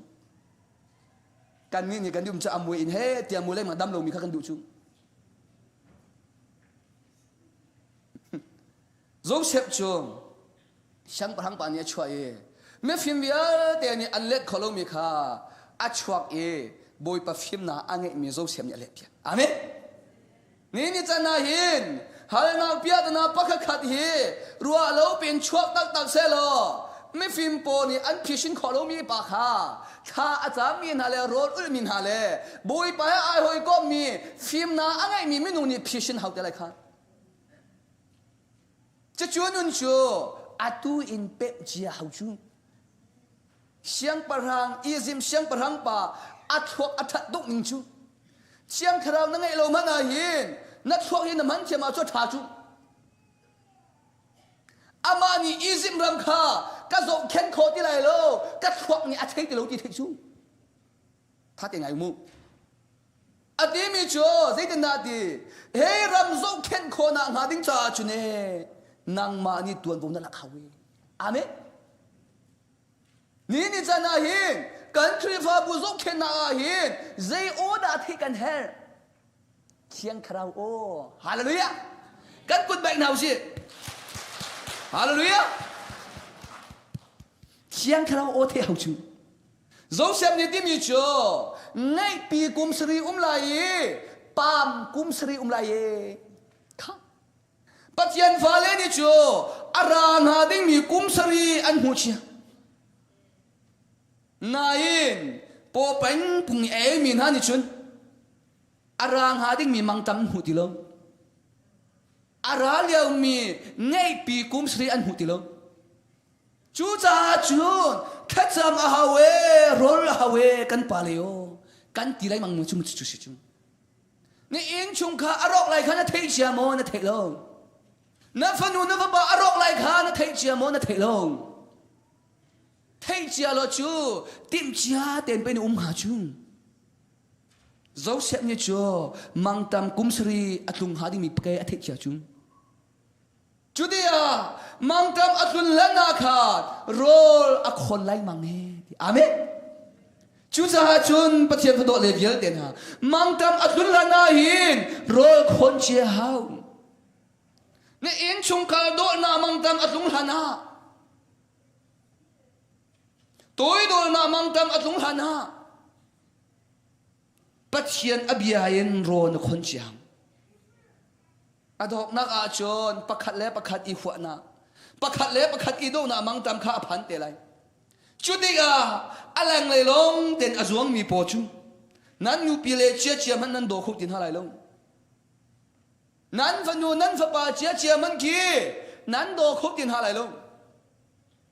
กันนี่กันดูมันจะอันมวยอินเฮเตียมวยไรมันดำลงมีก็กันดูจุรู้เชฟจูช่างประทังปานีช่วยไม่ฟิล์มเยอะแต่นี่อันเล็กขลุ่มมีค่ะอัดช่วยบอยปะฟิล์มน่ะอันนี้มีรู้เชฟเนี่ยเล็กเพียงอามินี่จะน่าเห็นฮัลโหลเปียตน่าปักขัดเฮรัวเราเป็นช่วยตักเสลอไม่ฟิล์มปอนี่อันพิชินขลุ่มมีปากข้าอาจารย์มีนาเลโรดอุลมีนาเลบอยปะไอหอยก็มีฟิล์มน่ะอันนี้มีไม่นุ่นี่พิชินเขาแต่ไรค่ะจะชวนนุ่นชัวอาตูอินเป็ดเจียหาจูเสียงประหังอีซิมเสียงประหังป่าอัดทวกอัดดุกนิงจูเสียงคราวนั่งไอโลมันอาหินนัดทวกหินมันเทียมาชดทาจูอามานี่อีซิมรำคากระโจกเข็นโคที่ไรโลกระทวกนี่อัดเทติโลที่เทจูถ้าแต่ไงมูอดีมีชัวใจเดินนาดีเฮ้รำโจกเข็นโคน่ะหาดิ้งจ่าจูเน่นางมานี่ตัวผมนั่นแหละเขาเองอาเมนี่จะน่าเห็นกันทรีฟ้าบุษกเข็นน่าเห็นใจโอดาที่กันเฮรเชียงคราวโอฮาเลลูยากันกุดแบกหนาวสิฮาเลลูยาเชียงคราวโอเที่ยวจูโจเซฟนี่ที่มีชัวในปีกุมสรีลายปามกุมสรีลายปัจจัยฟ้าเลนิจูอารางหาดิ้งมีกุมสรีอันหูเชียนายนปอเป็นปุ่งมีนานิจุนอารางหาดิ้งมีมังตัมหูติลงอาราเลียวมีไงปีกุมสรีอันหูติลงจูจ่าจูนแค่จำอาฮาเวโรลฮาเวกันปาเลโอกันตีไรมังมุจุมุจุสิจุนี่อินชุงข้าอารอกไรข้านะเทเชียโมนะเทลงนับฟันูนับบ่อารอกไล่ข้านะเทเจียมนะเทลงเทเจียโลจูติมเจียเต็นเป็นหาจุงโจเซฟเนี่ยจูมังตามกุมสรีอัตุงหาดิมีเปย์เทเจียจุงจุดเดียมังตามอัตุลละนาคาโรลอักคนไล่มังเฮอาเมจุดสหจุนปฏิเสธตัวเลเวลเต็นฮะมังตามอัตุลละนาหินโรลคนเจียฮาวนี่อินชุงคาโดนามังตัมอัตุงหานาตัวโดนามังตัมอัตุงหานาปัจเจียนอภิยายินโรนคนเจียงอดอกนักอาชนประคัดเล่ประคัดอีขวนาประคัดเล่ประคัดอีโดนามังตัมข้าพันเตลัยจุดนี้อะไรเลยลงเด่นอจวงมีปอจุนั้นยูปีเลเชียเชียมันนั้นโดคุกตินหาไรลงนั้นฟันยูนั้นฟับปาเจียเจียมันกี้นั้นโดคุกตินหาไรลง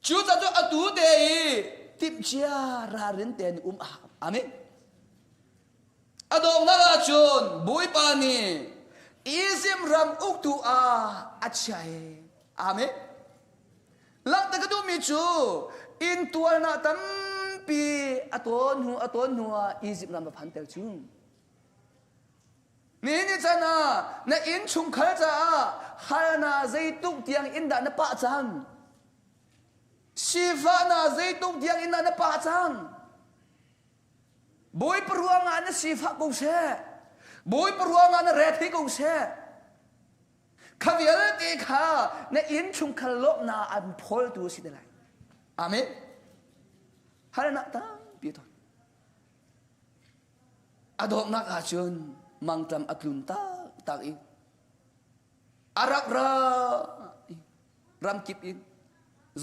จูจะตัวอตูเดย์ติบเจียราเรนเตนอามิอดองนักชนบุยปานีอิซิมรัมอุกตูอัจฉริอามิลักตะกดูมิจูอินตัวนาตัมปีอตอนหัวอิซิมรัมพันเตลจูนี่จะนะอินชุมขัลจ้าฮานาใจตุกเตียงอินดานะปะจังชีฟานาใจตุกเตียงอินดานะปะจังบุยปรัวงานนะชีฟากูเช่บุยปรัวงานนะเรทิกูเช่ข้าเวลตีข้านะอินชุมขัลลบนาอันพอลตัวสิเดลัยอามิฮานาตังปีตอนอดอกนักอาชญมังตามอัตลุนตาอี arak ra ram kip in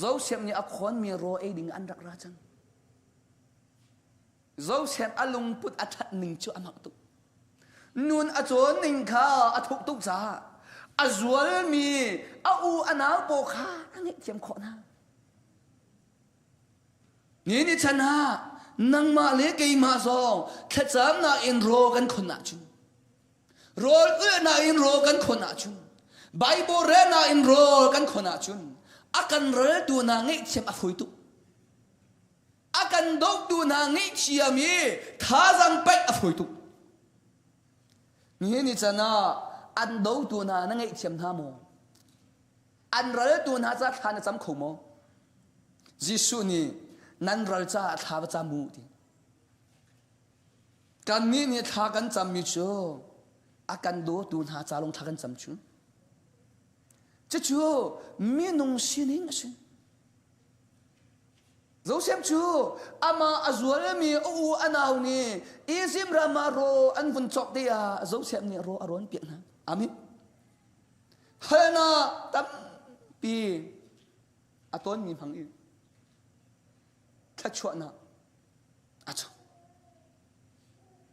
zo sem ni akhon mi ro e ding an rak ra chang zo sem alung put athat ning chu amak tu nun a chon ning kha athuk tuk cha azwal mi a u ana po kha nge chem kho na ni chana nang ma le ke ma so khacham na in ro kan khon na chu rol na in ro kan khon na chu Bible re na in ro kan khon na chu akan rel tu na nge chem a phoi tu akan dok tu na nge chiami tha jang pet a phoi tu ni chana an do tu na nge chem tha mo an rel tu na cha tha na cham kho mo jisu ni nan rel cha tha ba cha mu ti kan ni tha kan cham mi chu akan do tu na cha long tha kan cham chu chu mi nong sining asin zo sem chu ama azwal mi u anaw ni izim ramaro an vun chok de ya zo sem ni ro aron pi na amin hana tam pi aton mi phang i tha chwa na acha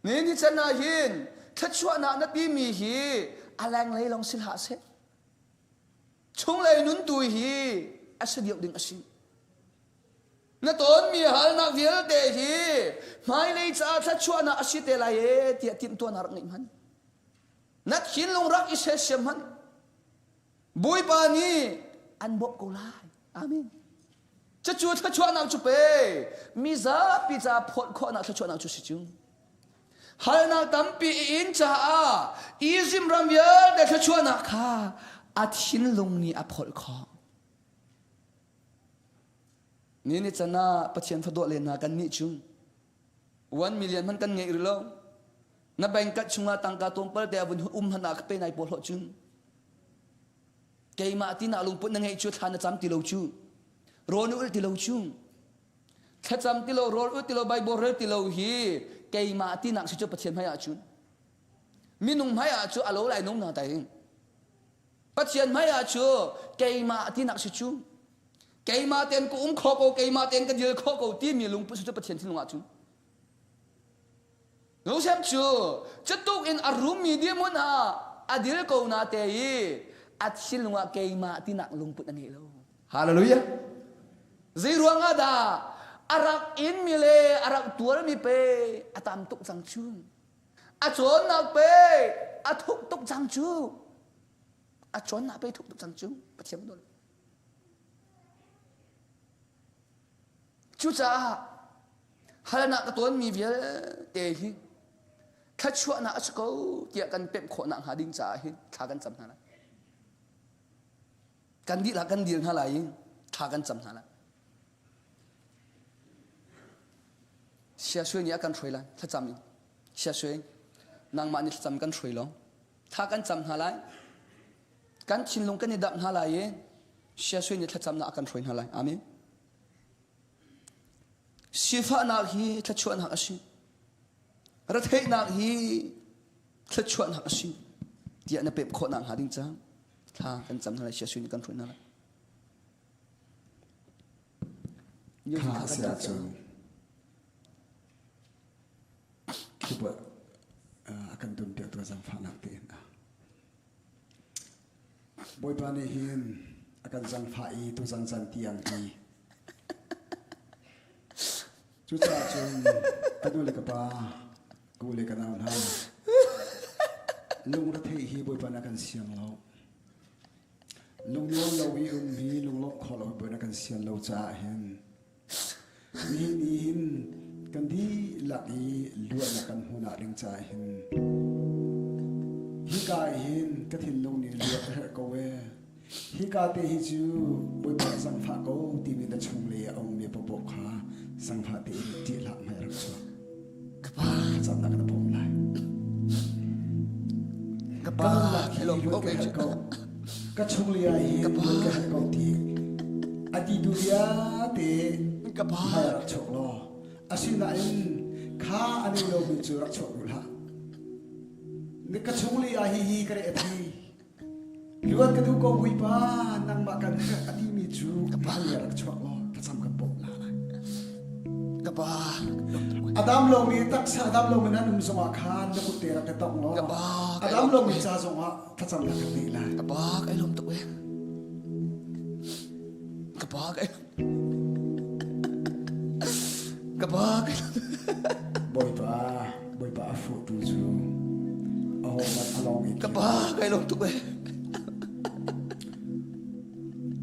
ni chana hin tha chwa na pi mi hi alang lei long sil ha se chung lei nun tu hi asadiok ding asin na ton mi hal na vial te hi mai lei cha tha chwa na asite la ye ti tin to na ngai man nat hin long rak ise sem man bui pa ni an bop ko lai amen cha chu tha chwa na chu pe mi za pi za phot kho na tha chwa na chu si chung hal na tam pi in cha a izim ram vial de tha chwa na kha at hin long ni a phol kho ni chana pathian phado le na kan ni chung 1 million man kan ngei rilo na bank kat chunga tangka tompal te abun hana ka pe nai pol ho chung keima tina lung put na ngei chu thana cham ti lo chu ron ul ti lo chung kha cham ti lo rol ul ti lo bai bo re ti lo hi keima tina chu pathian haya chu minung haya chu alo lai nong na tai pathian haya chu keima tina chu cây ma tiền cũng khó cầu cây ma tiền cái gì khó cầu tim mi lung bút cho bắt tiền thiên ngã chung lúc xem chưa chất tục in arum mi đi muốn à adil cầu na tê at xin lung cây ma tin nặng lung bút anh hiểu hallelujah gì ruang ada arak in mi le arak tuar mi pe atam tuk sang chung chon nak pe thuk tuk sang chung chon nak pe thuk tuk sang chung bắt tiền đó chú cha hay là cái tuấn mi việt để hi khách chuột na cho câu tiệc cần bẹp khổ nặng hà đinh trả hi thà cần chấm hà lại cần đi là cần điền hà lại thà cần chấm hà lại xe xuôi nhớ cần xuôi lại thà chấm đi xe xuôi nàng mạn đi chấm cần xuôi lo thà cần chấm hà lại cần chín lông cần đi đậm hà lại xe xuôi nhớ thà chấm na cần xuôi hà lại amen sifa nak hi tha chuan hak asin rathei nak hi tha chuan hak asin tia na pep kho nang ha ding chang tha kan cham na sia suin kan thun na kha sia chu kiba akan dum te to jam pha nak te na boy pa ni hin akan jang pha i tu jang jan tiang hi chú cha chung cái đôi cái ba cô lấy cái nào ha lung ra thấy hi bồi pan akan siang lâu lung lâu hi hi lung lâu khó lâu bồi akan siang lâu cha hen hin kan đi lạc hi luan akan huna ding cha hen hi kai hin cái thìn lung ni luan her câu hi ka te hi chu bồi pan sang pha câu ti min da chung le ông mi po po kha sang pha te ti la mai rak chu kapa cham na ka pom lai kapa hello okay chu ka chung li ai kapa ka ko ti ati du ya te kapa mai rak chu lo asina in kha ani lo mi chu rak chu la ni ka chung li ai hi ka re thi luat ka du ko bui pa nang makan ati mi chu kapal ya rak chwak lo ta sam ka pok la Kapa. Adam lo mi tak sa Adam lo mi nan zonga khan na ku tera ka tong lo Kapa. Adam lo mi cha zonga ta sam la ka ti la Kapa kai lom tu eh. Kapa kai. Kapa kai. boy pa fu tu chu oh mat along it Kapa kai lom tu eh.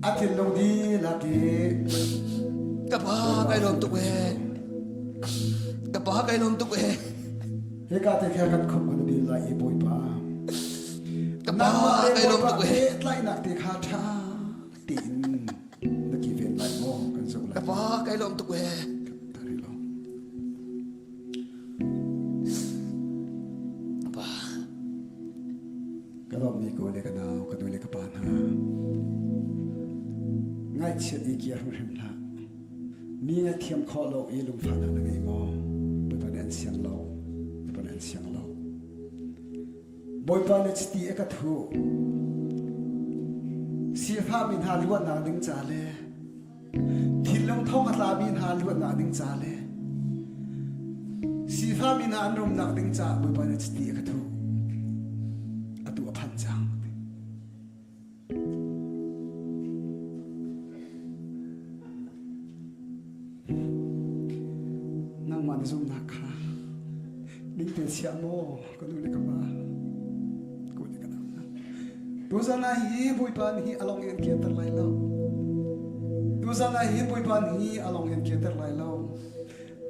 atin lo di la ki Kapa kai lom tu eh. Kapa kai lom tu eh. he ka te kha kan khom kan di la e boy pa Kapa kai lom tu eh. lai nak te kha tha tin na ki ven lai mo kan zo la Kapa kai lom tu eh. tari lo Kapa. ka rom ni ko le ka na ka du le ka pa na ngai chet i ki ru hem la mi nga thiam kho lo e lum fa na ngai mo pe pa den siang lo pe pa den siang lo boy pa le chti e ka thu si pha min ha luat na ding cha le thil long thong ka la min ha luat na ding cha le si pha min ha an rom na ding cha boy pa le chti e ka thu atu a phan chang nang man zum na kha ding te sia mo ko nu le ka ma ko le ka na tu za na hi boy pa ni along en ke tar lai lo tu za na hi boy pa ni along en ke tar lai lo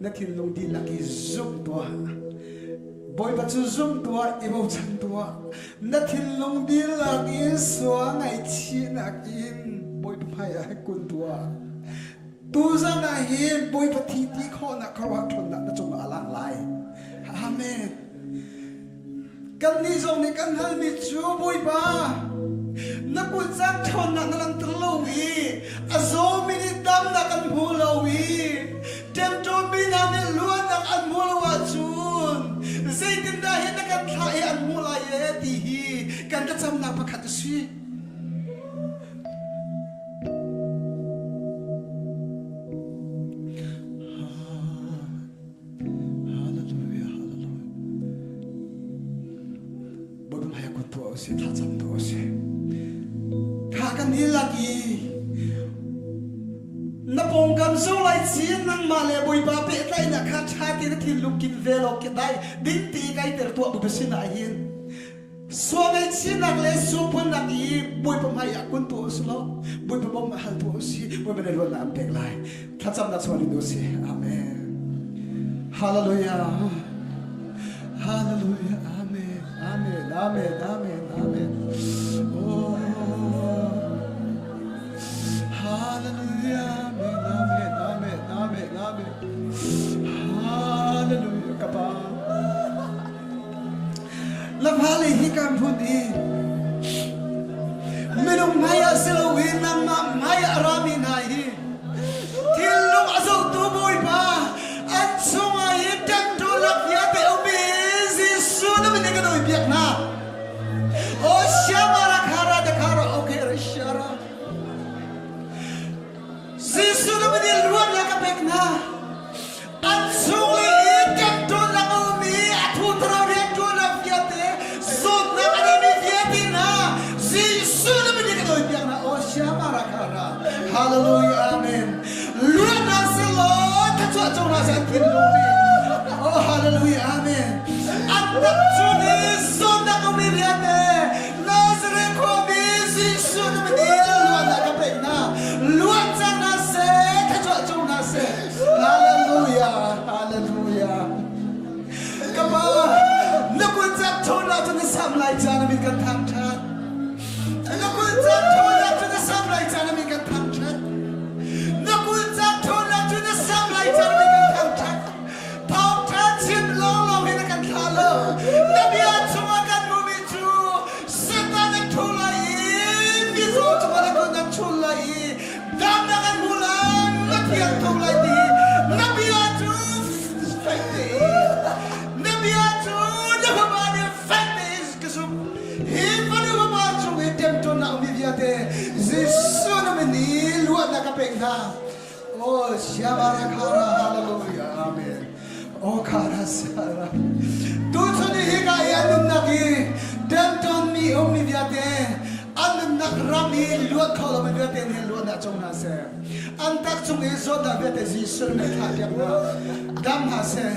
na thin long di la ki zum to boy pa chu zum to e bo chan to na thin long di la ki so ngai chi na in boy pa phai a kun to tu za na hi boy pa thi ti kho na khawa thon na chung alang lai amen kan ni zong ni kan hal mi chu boy ba na ku chang thon na lang tlo wi a zo mi ni dam na kan hu lo wi tem to mi na ni luan na an mu lo wa chun zai tin da hi na kan tha e an mu la ye ti hi kan ta cham na pakhat si si tha cham to si kha kan ni laki na pong kam zo lai chin nang ma le boi ba pe tai na kha tha ti na thil lukin velo ke dai din ti kai ter to bu sin a hin so ngai chin nak le su pun nak i boi pa mai akun to slo boi pa bom hal to si boi ba le na am pek lai tha cham na so ni do si amen hallelujah hallelujah amen amen amen amen amen oh hallelujah amen amen amen amen hallelujah kapa la vale hi kam phuni menong maya selawin na maya rami nai tilung aso tu boy pa at sunga yetang dolak yate obezi suna menega doi biak na o shamara khara de khara okay rishara sisuna meni luan la kapek na at sunga yetang dolak omi atu trawe dolak yate zot na ani yate na sisuna menega doi biak na o shamara khara hallelujah amen luan na selo tachu chona sa kinlomi oh hallelujah amen at chuni zonda komiriate nazre ko bisi sunu meni luan na kapek na luan chana se tachu chona se hallelujah hallelujah kapa nakun cha chona tu sam lai chana mi kan tham that nakun cha chona tu sam lai chana mi kan tham that nakun cha chona tu sam lai chana mi kan tham that thau tha chim lo lo mi kan tha lo na bia peng na. Oh, Shamara Kara, hallelujah, amen. Oh, Kara Sara. Tu chuni higa yanum nagi, dem ton mi omni viate, anum nak rami luat khala me viate ni luat na chong na se. Antak chung iso da viate jisul me khapiak na, dam ha se.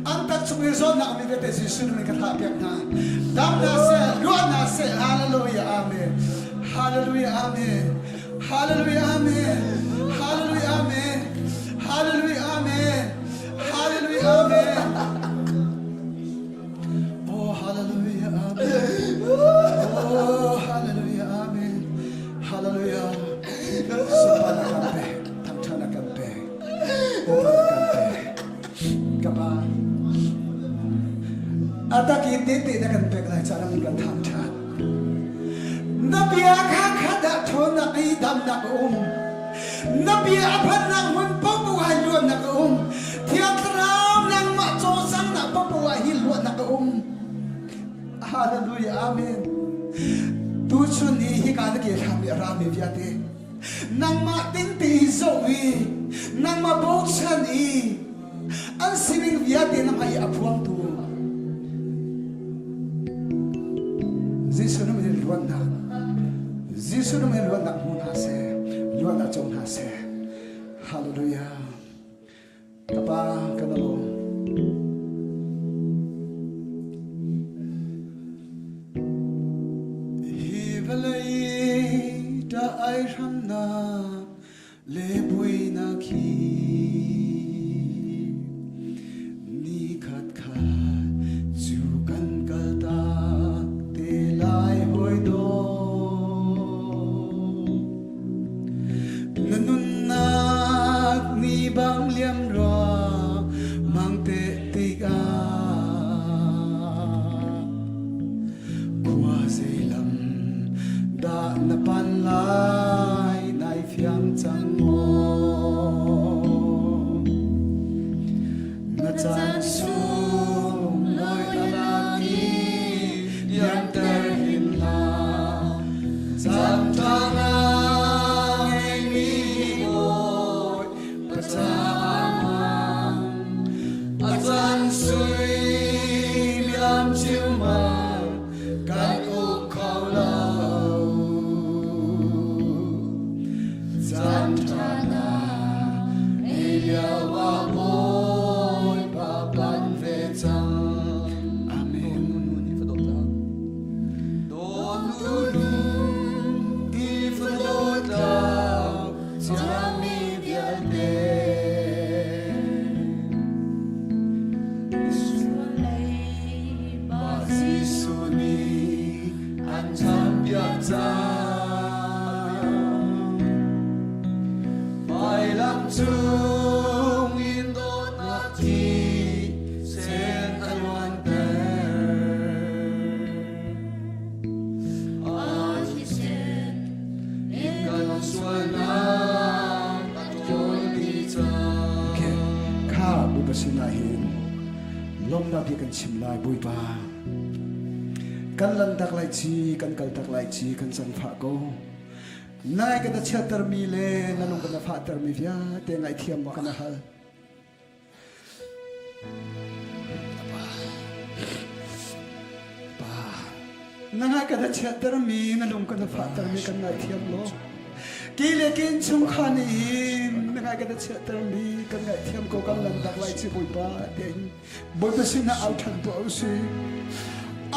Antak chung iso na mi viate jisul me khapiak na, dam na se, luat na se, hallelujah, amen. Hallelujah, amen. Hallelujah, amen. Hallelujah, amen. Hallelujah, amen. Hallelujah, amen. Oh, hallelujah, amen. Oh, hallelujah, amen. Hallelujah. Supana kampe, tamtana kampe, upana kampe, kaba. Ataki titi na kampe kalay sana mga tamtan. Nabiya kakada thona ay dam na nabiya apan ng papuhay luan na tiyatraw ng matsosang na papuhay luan na hallelujah, amen. Tusun ni hikanagi rami viate nang matinti zoe nang maboksan ang sining viate na may apuang tu Zisu naman luan na Zisu naman luan na muna se luan na chong na se hallelujah kapa kanalo hivalai da ai ram na lebui na ki ni khat khat chu kan kal ta te lai hoi do nanun nak ni bang liam ro mang te te ga kwa zeilam da na pan lai nai phiang chang mo na chan sum loi alaki yang ter hin la chan thang ai mi boy pata a chan sui miam chiu ma kan u khau lao chan thang ai wa boy pa pan ve chang amen ni fa do ta don nu ki fa do ta chang mi vial de ba si su ni an cham bia cha mai lam chung in do na ti sen alwan Hi sen in gan suana patol di cha ke kha bu basina hin lom na bi kan chim lai bui pa kan lan tak lai chi kan kal tak lai chi kan sang pha ko nai ka da chatar mi le nanung ka da pha tar mi via te ngai thiam ma kana hal nangai ka da chatar mi nanung ka da pha tar mi kan ngai thiam lo ki le kin chung khani nangai ka da chatar mi kan ngai thiam ko kan lan tak lai chi bui pa te boi pa sina au than to au si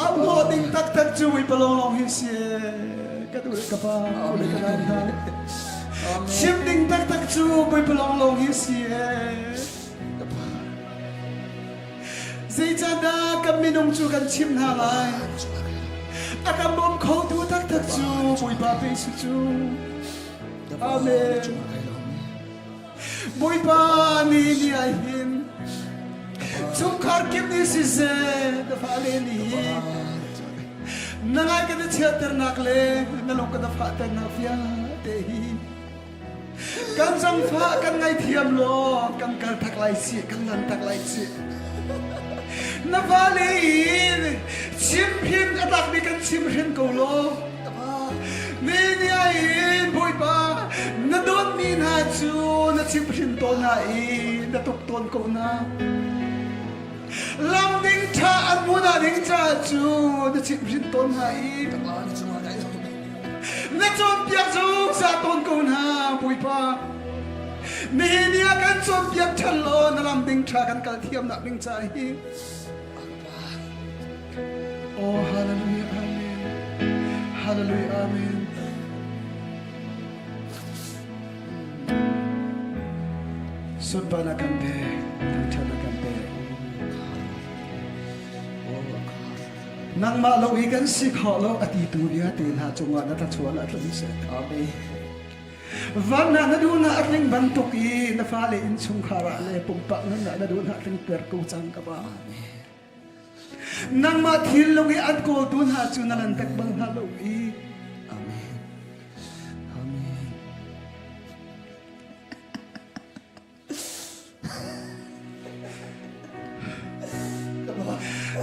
am ho ding tak tak chui pa long long hi si ka tu ka pa ko le ka na chim ding tak tak chu boi pa long long hi si zai cha da kam minung chu kan chim na lai akam bom kho tu tak tak chu boi pa pe su chu amen boi pa ni ai hin chung khar kim ni si se da fa le ni nangai ka da theater nak le nalong ka da fa ta na fia te hi kan sang fa kan ngai thiam lo kan kal thak lai si kan nan tak lai si na va le chim phin atak ni kan chim rin ko lo ni ai boi pa na don mi na chip rin to na natukton ko na lam ding cha at muna ding cha chu na chip rin to na na chon piak chu sa ton ko na pui pa niya kan chon piak chalo na lam ding cha kan kal thiam na ding cha hi oh hallelujah amen hallelujah amen sun pa na kampe tang cha na kampe nang malawi kan si kholo ati tu dia te na chunga na ta chuan at li se amen van na du na atling bantuki na fale in chung khara le pumpa na du na atling per ko chang ka ba nang ma thil longi at ko tu na chu na lan tak bang halowi amen amen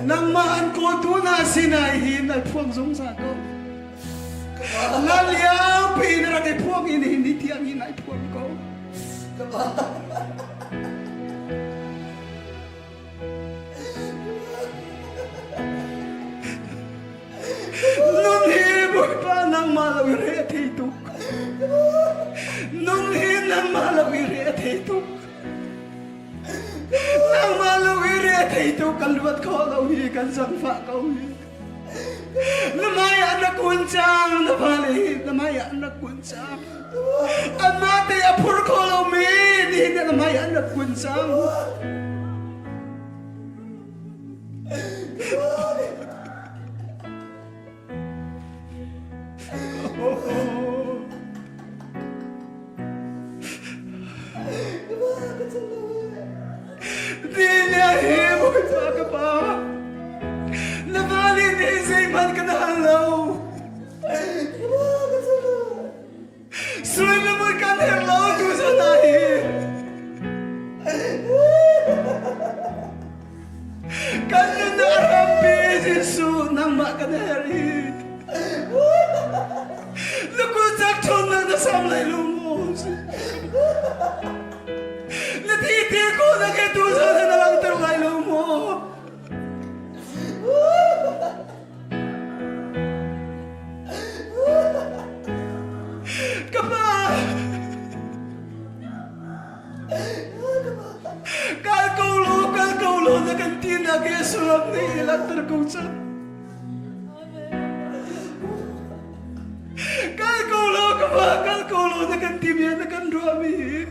nang maan ko tu na sinai hin al phuang zong sa ko la liao pin ra ke phuang in hindi tiang in ai phuang ko nun hi boy pa nang malawi re thei tu nun hi nang malawi re thei tu nang malawi re thei tu kalwat ko lo hi kan sang fa ko hi namaya na kunchang na pali namaya na kunchang amate apur ko lo mi ni namaya na kunchang Dinya hibo ka ka pa Navali ni Zayman ka na halaw Suy na mo ka na halaw ko sa nahi Kanya na arampi Jesu nang makanahari Nakutak chon na nasamlay lumos Natitir ko na kitusa na nalang tarlay lumo Kapa Kalkaulo na kantina kaya sulam ni ilang tarkusan Kalkaulo na kantimya na kanduami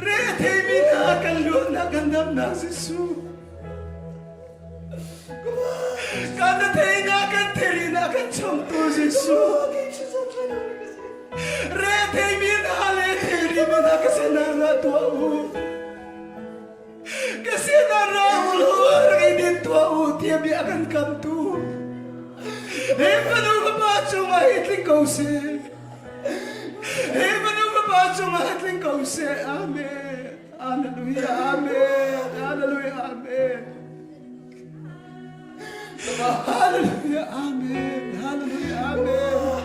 Rete mina kalun na gandam na sisu Kana tenga kan terina kan chomto sisu Rete mina le teri mina kasenara tuau Kasenara ulur ini tuau tiabi akan kamtu Hepanu babacho mahitling kause Hepanu babacho mahitling kause Amen Hallelujah Amen Hallelujah Amen Hallelujah Amen Hallelujah Amen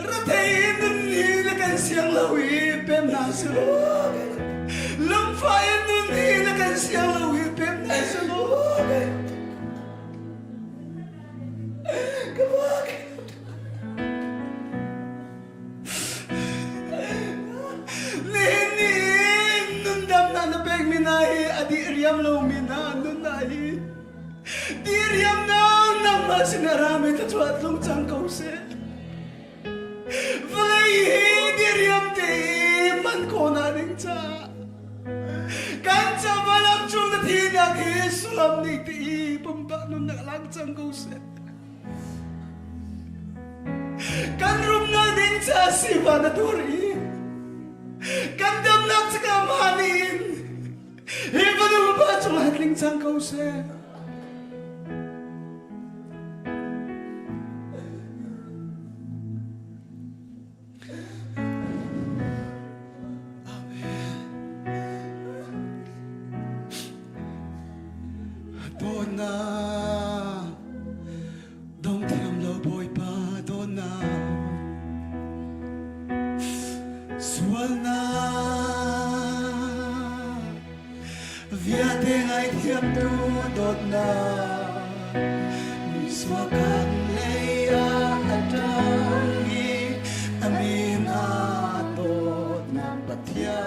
Ratayin nun nilakan siyang lawi Pem nasalo Lampayan nun nilakan siyang lawi Pem nasalo Linin nun dam na napeg minahi Adi riyam lo mina nun nahi Di riyam na nang masinarami Tatwat long chang kause Valayi di riyam te Man ko na rin cha Kancha malam chung na tinag Sulam ni ti Pumpak nung nakalang chang kause Kanrum na din sa siwa na turi Kandam na sa kamanin Iba na ba sa matling sang kause Amen na dong thiam lo boy pa do na sual na via te ngai thiam tu dot na mi swa kan le ya atangi amina to na pathia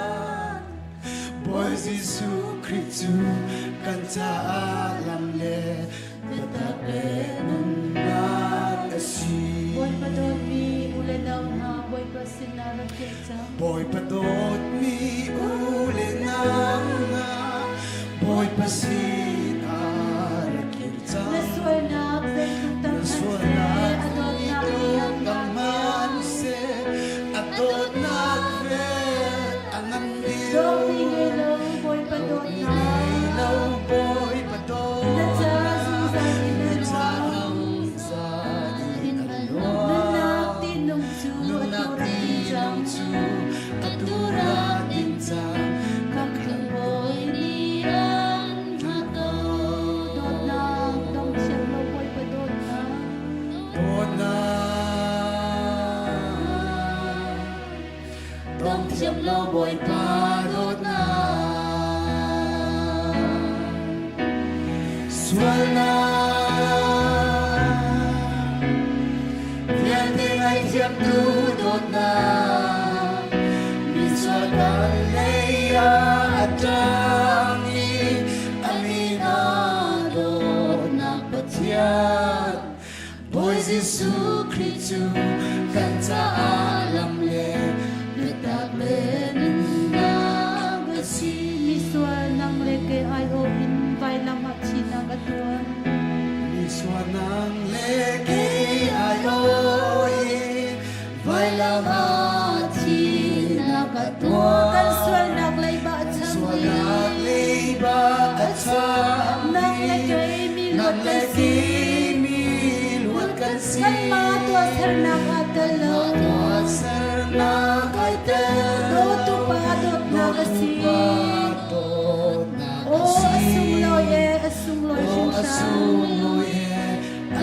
boy Jesu Christu kan cha lam le ta le nun na asi boy padot mi ule daw na boy pa sinara ketsa boy padot mi ule na boy pasinara kircha naswar na ven tutang Naswala adot na yang naman se adot na ve angan dong dio tingay lo boy padot na ilaw boy padot na sa susan na sa inalwa sa nanak tinong su atura tinjang kakang boy niyan hato dot na dong siya lo boy padot na Bona Dong thiam lo boy pa dot na Sual na Thiam te ngai thiam tu dot na Min sual na leia atangi Amina dot na patian Boy Jesu Christu kan cha alam le betak le na gasi miswal nang leke ay o in vai lam at sinagatuan Iswanang leki ayoy vai lamati nakatwa kan swal nang lay ba at sangi Iswanang liba at sa nang leke mi Nang luat kasi leki milwat kasi kan mga tuwa sir nang atalaw Sir na kaite do tu pa dot na kasi o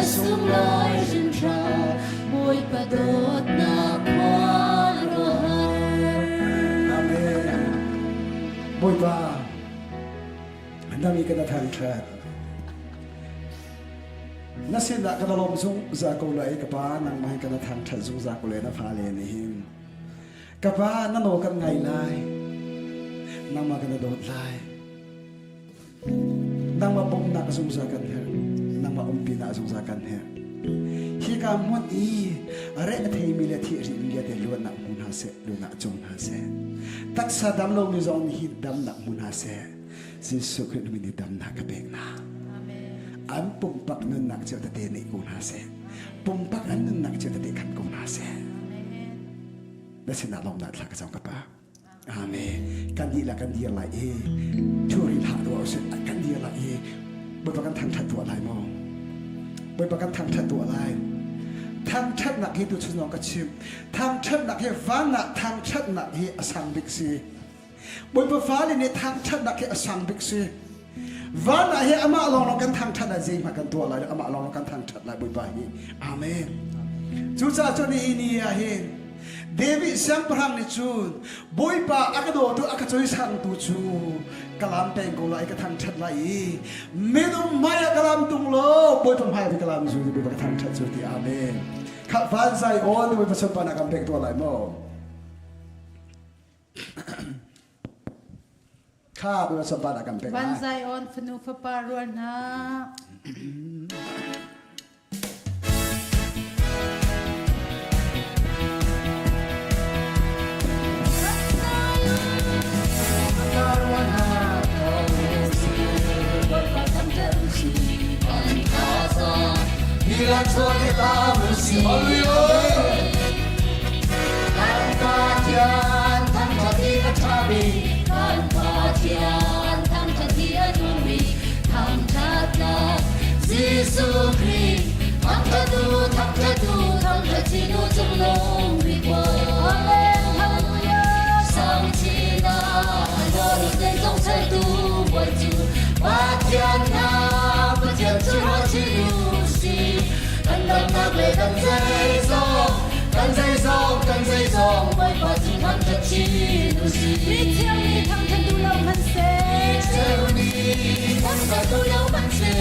asung loy sinsha boy padot na kwan rohan Amen. Boy pa, nami ka na tangtrat. Nasila ka na lom zung za ko lai ka pa nang mahi ka na tangtrat zung za ko lai na phale ni him. Ka pa na no kan ngai lai. Nang ma ka na dot lai. Nang ma bom na ka zung za kan her. Nang ma umpi na zung za kan her. Hi ka mon I are thei mi le thi ri mi te luan na mun ha se lu na chung ha se. Tak sa dam lo mi zong hi dam na mun ha se. Jesu Christ mi ni dam na ka bek na. An pumpak nun nak cio tate ni kun ha se. Pumpak an nun nak cio tate kan kun ha se. Da sin na long na tla ka zong ka pa. Amen. Kan di la kan di la e. Turin ha do se kan di la e. Bo pa kan thang that tua lai mo. Bo pa kan thang that tua lai. Thang that nak hi tu chu nong ka chim. Thang that nak hi van na thang that nak hi asang bik si. Bo pa fa le ni thang that nak hi asang bik si. Vana he ama along kan thang that zai ma kan tua lai ama along kan thang that lai bo pa hi. Amen. Chu cha chu ni ni a hi. David sang perang ni chun boy pa akado tu akachoi sang tu chu kalam teng ko lai ka thang that lai medum maya kalam tung lo boy pa mai kalam chu boy pa thang that chu ti amen kha van sai on boy pa sam pa na kam pek to lai mo kha boy pa sam pa na kam pek van zai on fnu fa paruan ha Bilang kita mesti Hallelujah. Tanpa tian, tanpa kita cabi, tanpa tian tanpa dia numi tanpa Yesu Christ tanpa cinu celong ribo Amen Hallelujah sang cina doris den dong sai tu buat ju patian na thật chi nu si mi thiêu mi thăng thân tu lâu man se theo ni con ta tu lâu man se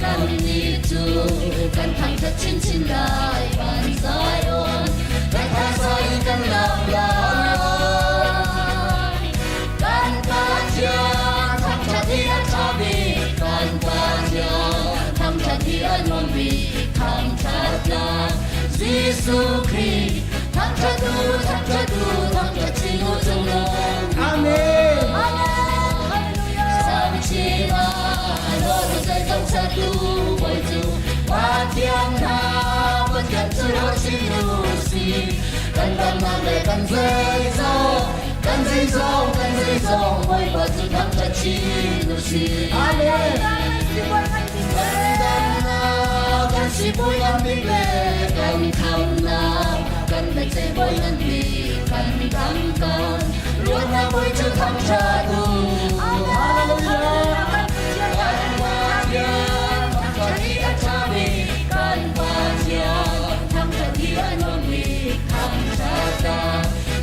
kan ni tu kan thang thật chín chín lại ban sai on kan tha sai kan làm lại kan pa chia thang thật thi an cha bi kan pa chia thang thật thi an mong bi thang thật la Jesus Christ thang thật tu thang thật tu thang thật chi nu trong lòng Amen. Sam chi ma lo lo dây dòng sa tu bồi tu hoa thiên na bất cần tu lo chi nu si cần tâm mang về cần dây dòng bồi bồi tu thang thật chi nu si Amen. cần si bồi ăn đi về cần tham na cần về dây bồi ăn đi cần đắng cần luôn là bồi tu thang thật tu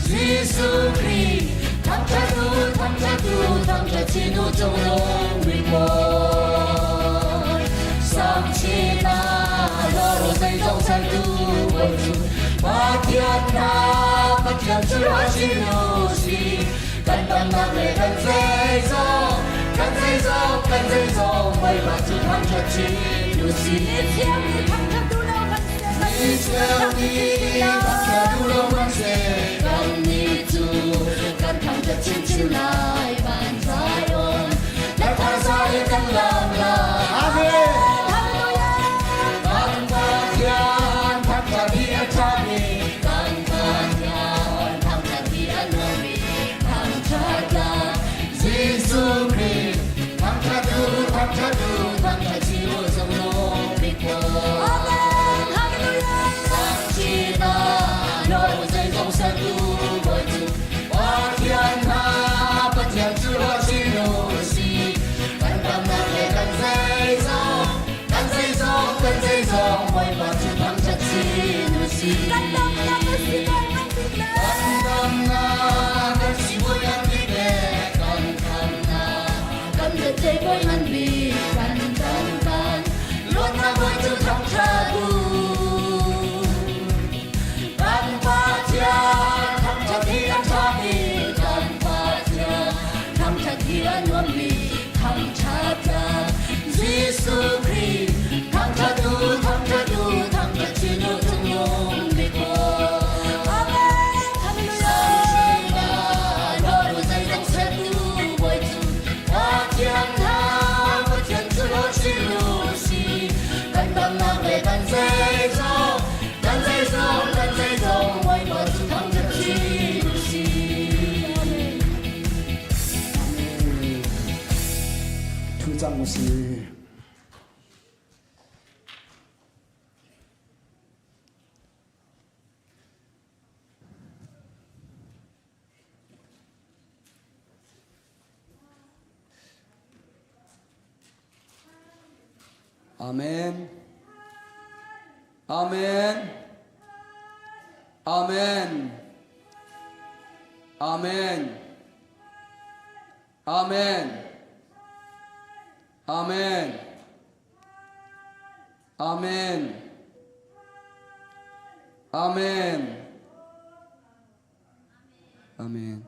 Jesus Christ, thăm cha tu, thăm cha chi nu trong lòng mình một. Sam chi na, lo lo dây dòng sa tu, bồi tu, ba thiên na, bất thiên tu lo chi nu si, cần tâm mang về cần dây dòng, bồi ba tu thăm cha chi nu si. thiêu mi thăng thân tu lâu man se Theo đi, thăm cha tu lâu man se, cần ni tu, cần thăm cha chín chín lại bàn giải ôn, let tha sai cần làm lại. Amen. Cần ba thiên, thăm cha đi ăn cha mi, cần ba thiên, thăm cha đi ăn ngon mi, thăm cha la, Jesus Christ, thăm cha tu, thăm cha chi nu trong lòng mi qua. Sam chi na, lo dây dòng sa tu bồi tu, hoa thiên na, bất thiên tu lo chi nu si, cần tâm mang về cần dây dòng, bồi ba tu thăm cha chi nu si. Cần tâm na, cần si bồi ăn đi về, cần tham na, cần về dây bồi ăn đi, cần đắng cần, luôn là bồi tu thăm cha tu. Cần pa chia, thăm cha thi an cha mi, cần pa chia, thăm cha thi an nuông mi, thăm cha cha, Jesus Christ, thăm cha tu, thăm cha chi nu trong lòng mi qua. Lo lo dây dòng sa tu bồi tu, hoa thiên na, bất thiên tu lo chi nu si, cần tâm mang về cần dây dòng, bồi ba tu thăm cha chi nu si. Thu trang một si. Amen. Amen. Amen. Amen. Amen. Amen. Amen. Amen. Amen.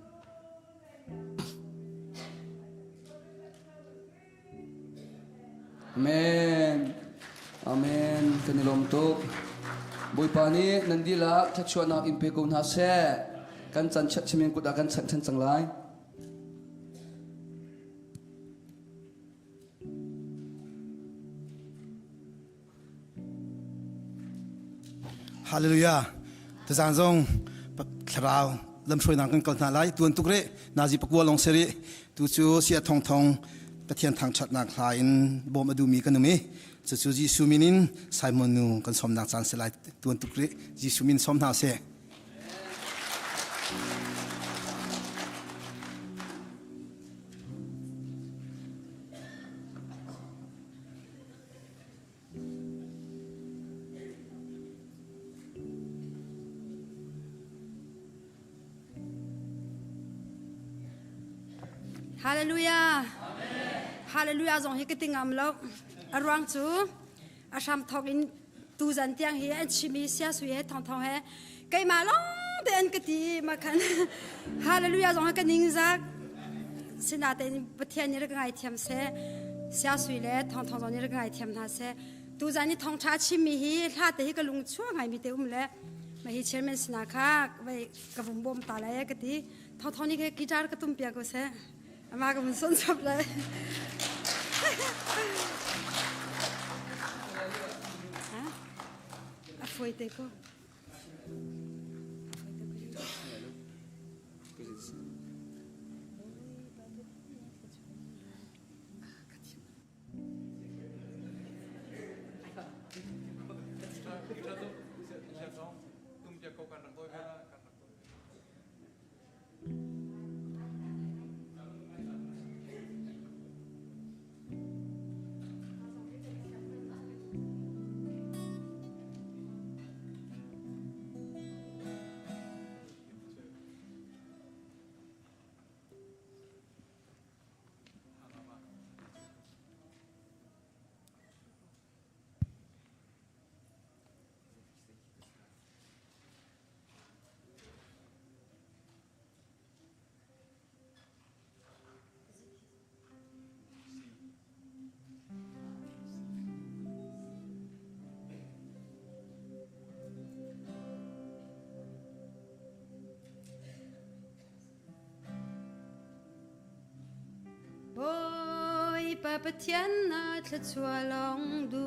Amen. Amen. Kanilom tuk. Boy pani nandila thachua na impe ko na se. Kan chan chat chimin ko da kan chan chan changlai. Hallelujah. Ta zang zong thrao lam shroi nang kan kal na lai tuan tukre nazi pakwa long seri tu chu sia thong thong pathian thang chat na khlai in bom adu mi kanumi chu chu ji suminin simon nu kan som na chan se lai tuan tukre ji sumin som na se. Hallelujah. Hallelujah zong hi kiting am lo arwang chu asham thok in tu zan tiang hi an chimi sia su he thong thong he kai ma long de an kati ma khan Hallelujah zong ka ning zak sina te ni pathian ni ra ngai thiam se sia su le thong thong zong ni ra ngai thiam na se tu zan ni thong cha chimi hi hla te hi ka lung chu ngai mi te le ma hi chairman sina kha vai ka bum bom ta la ka ti thong thong ni ke guitar ka tum pia ko se ama ka mun son sap la a foi te ko Boy Papa Tian na thla chua long du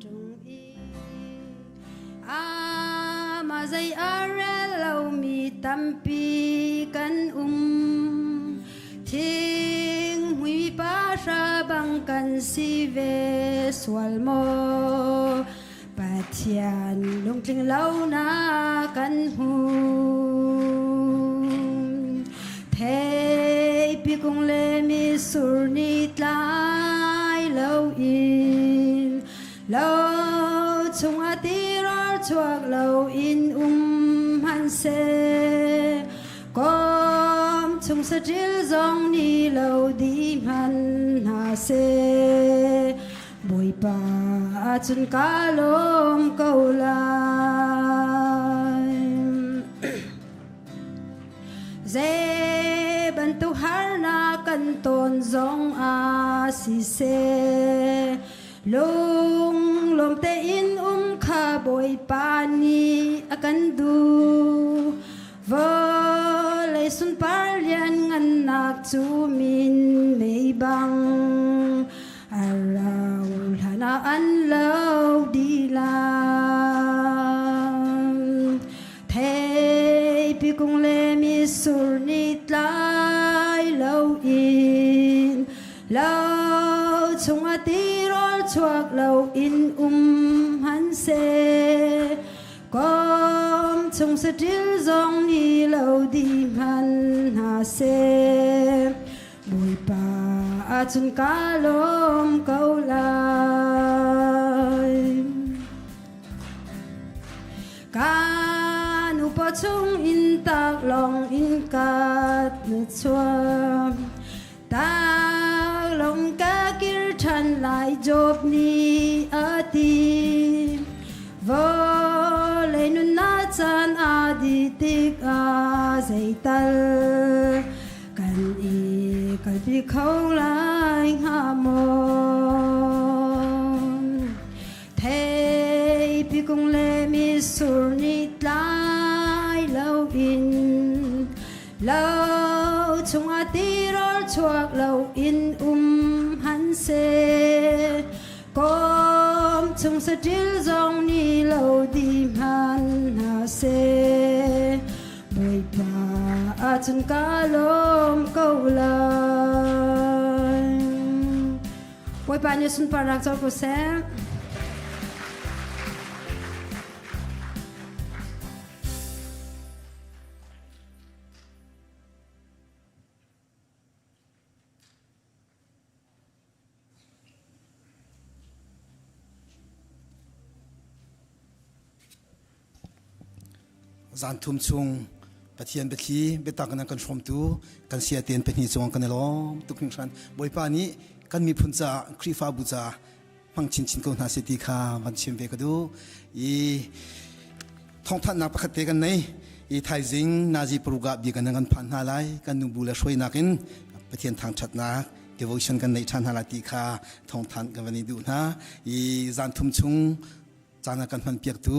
tung i ma zai are lo mi tampi kan thing hui pa sha bang kan si ve swal mo Pathian lung tling lo na kan hu pi kung le mi sur ni tlai lo in lo chung a ti ror chuak lo in han se kom chung sa tril zong ni lo di man ha se bui pa chun ka lom câu lai ban tu har na kan ton zong a si se lung lom te in kha boy pa ni akan du vo le sun par lian ngan nak chu min mei bang arau hana an lo di la thei pi kung le mi sur ni tlai lo in lo chung a ti rol chuak lo in han se kom chung sa tril zong ni lo di man ha se bui pa chun ka lom câu lai kan upo chung in tak long in kat na chua tak long ka kir chan lai job ni ati vo le nun na chan adi tik a zaital kan i kan pi khâu lai ha mo thei pi kung le mi sur ni tlai lo in lo chung a ti rol chuak lo in han se kom chung sa tril zong ni lo di man ha se bui pa chun ka lom câu lai bui pa ni sun parak chol ko se zan thum chung ปะเทียนเบทีเบตักกันกันชมตูกันเสียเตียนเป็นหิจงกันล้อมตุกหิงชันบอยปานี้กันมีพุนจ่าครีฟ้าบุจ่ามังชินก็น่าเสียดีค่ะวันชิมเวกดูอีท้องท่านนักประคตกันในอีไทยจิงนาจีปรุกาบีกันกันพันหาไลกันนุบุลช่วยนักินปะเทียนทางชัดนักเดวชันกันในชันหาลาตีค่ะท้องท่านกันวันนี้ดูนะอีจานทุ่มชุงจานกันพันเปียกตู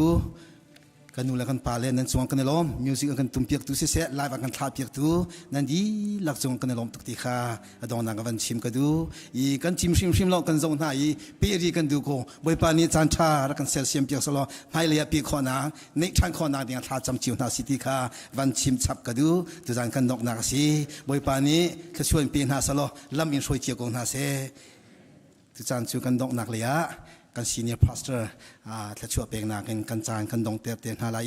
กันนูละกันปาเลนันจวงกันล้อมมิวสิกกันตุ้มเปียกตูเสียไลฟ์กันทาเปียกตูนันดีลักจวงกันล้อมตุกตีค่ะดองนังกันชิมกันดูอีกันชิมล้อกันจงหน้าอีปีรีกันดูก็บอยปานีจานชาแล้วกันเซลเซียมเปียกสโลไม่เลยปีขอนาในชันขอนาเดียงทาจำจิวนาสิตีค่ะวันชิมชับกันดูตุจานกันนกนักสิบอยปานีจะชวนปีนาสโลลำมินช่วยเจียกงนาเซตุจานชิวกันนกนักเลยอะกันซีเนียร์พาสเตอร์ถ้าช่วยเป็นนักกันจานกันดงเตียบเตียนหาไร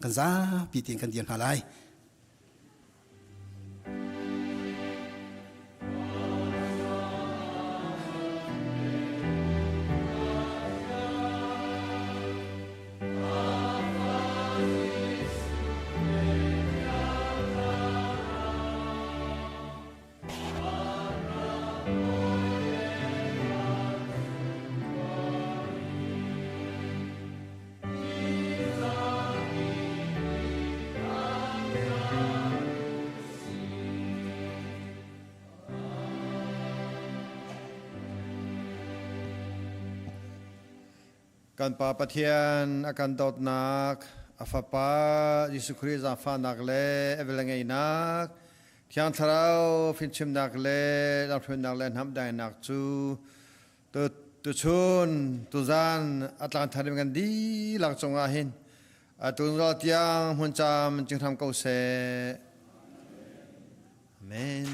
กันจ้าปีเตียนกันเดียนหาไรกันปาปะเทียนอาการดอดนักอาฟาปายิสุคริสอาฟานักเลเอเวลงไงนักที่อันทราวฟินชิมนักเลลำพูนนักเลน้ำได้นักจูตุชุนตุจานอัตลันทาริมกันดีหลักจงอาหินตุนรอดยังหุ่นจามจึงทำเกษตรอาเมน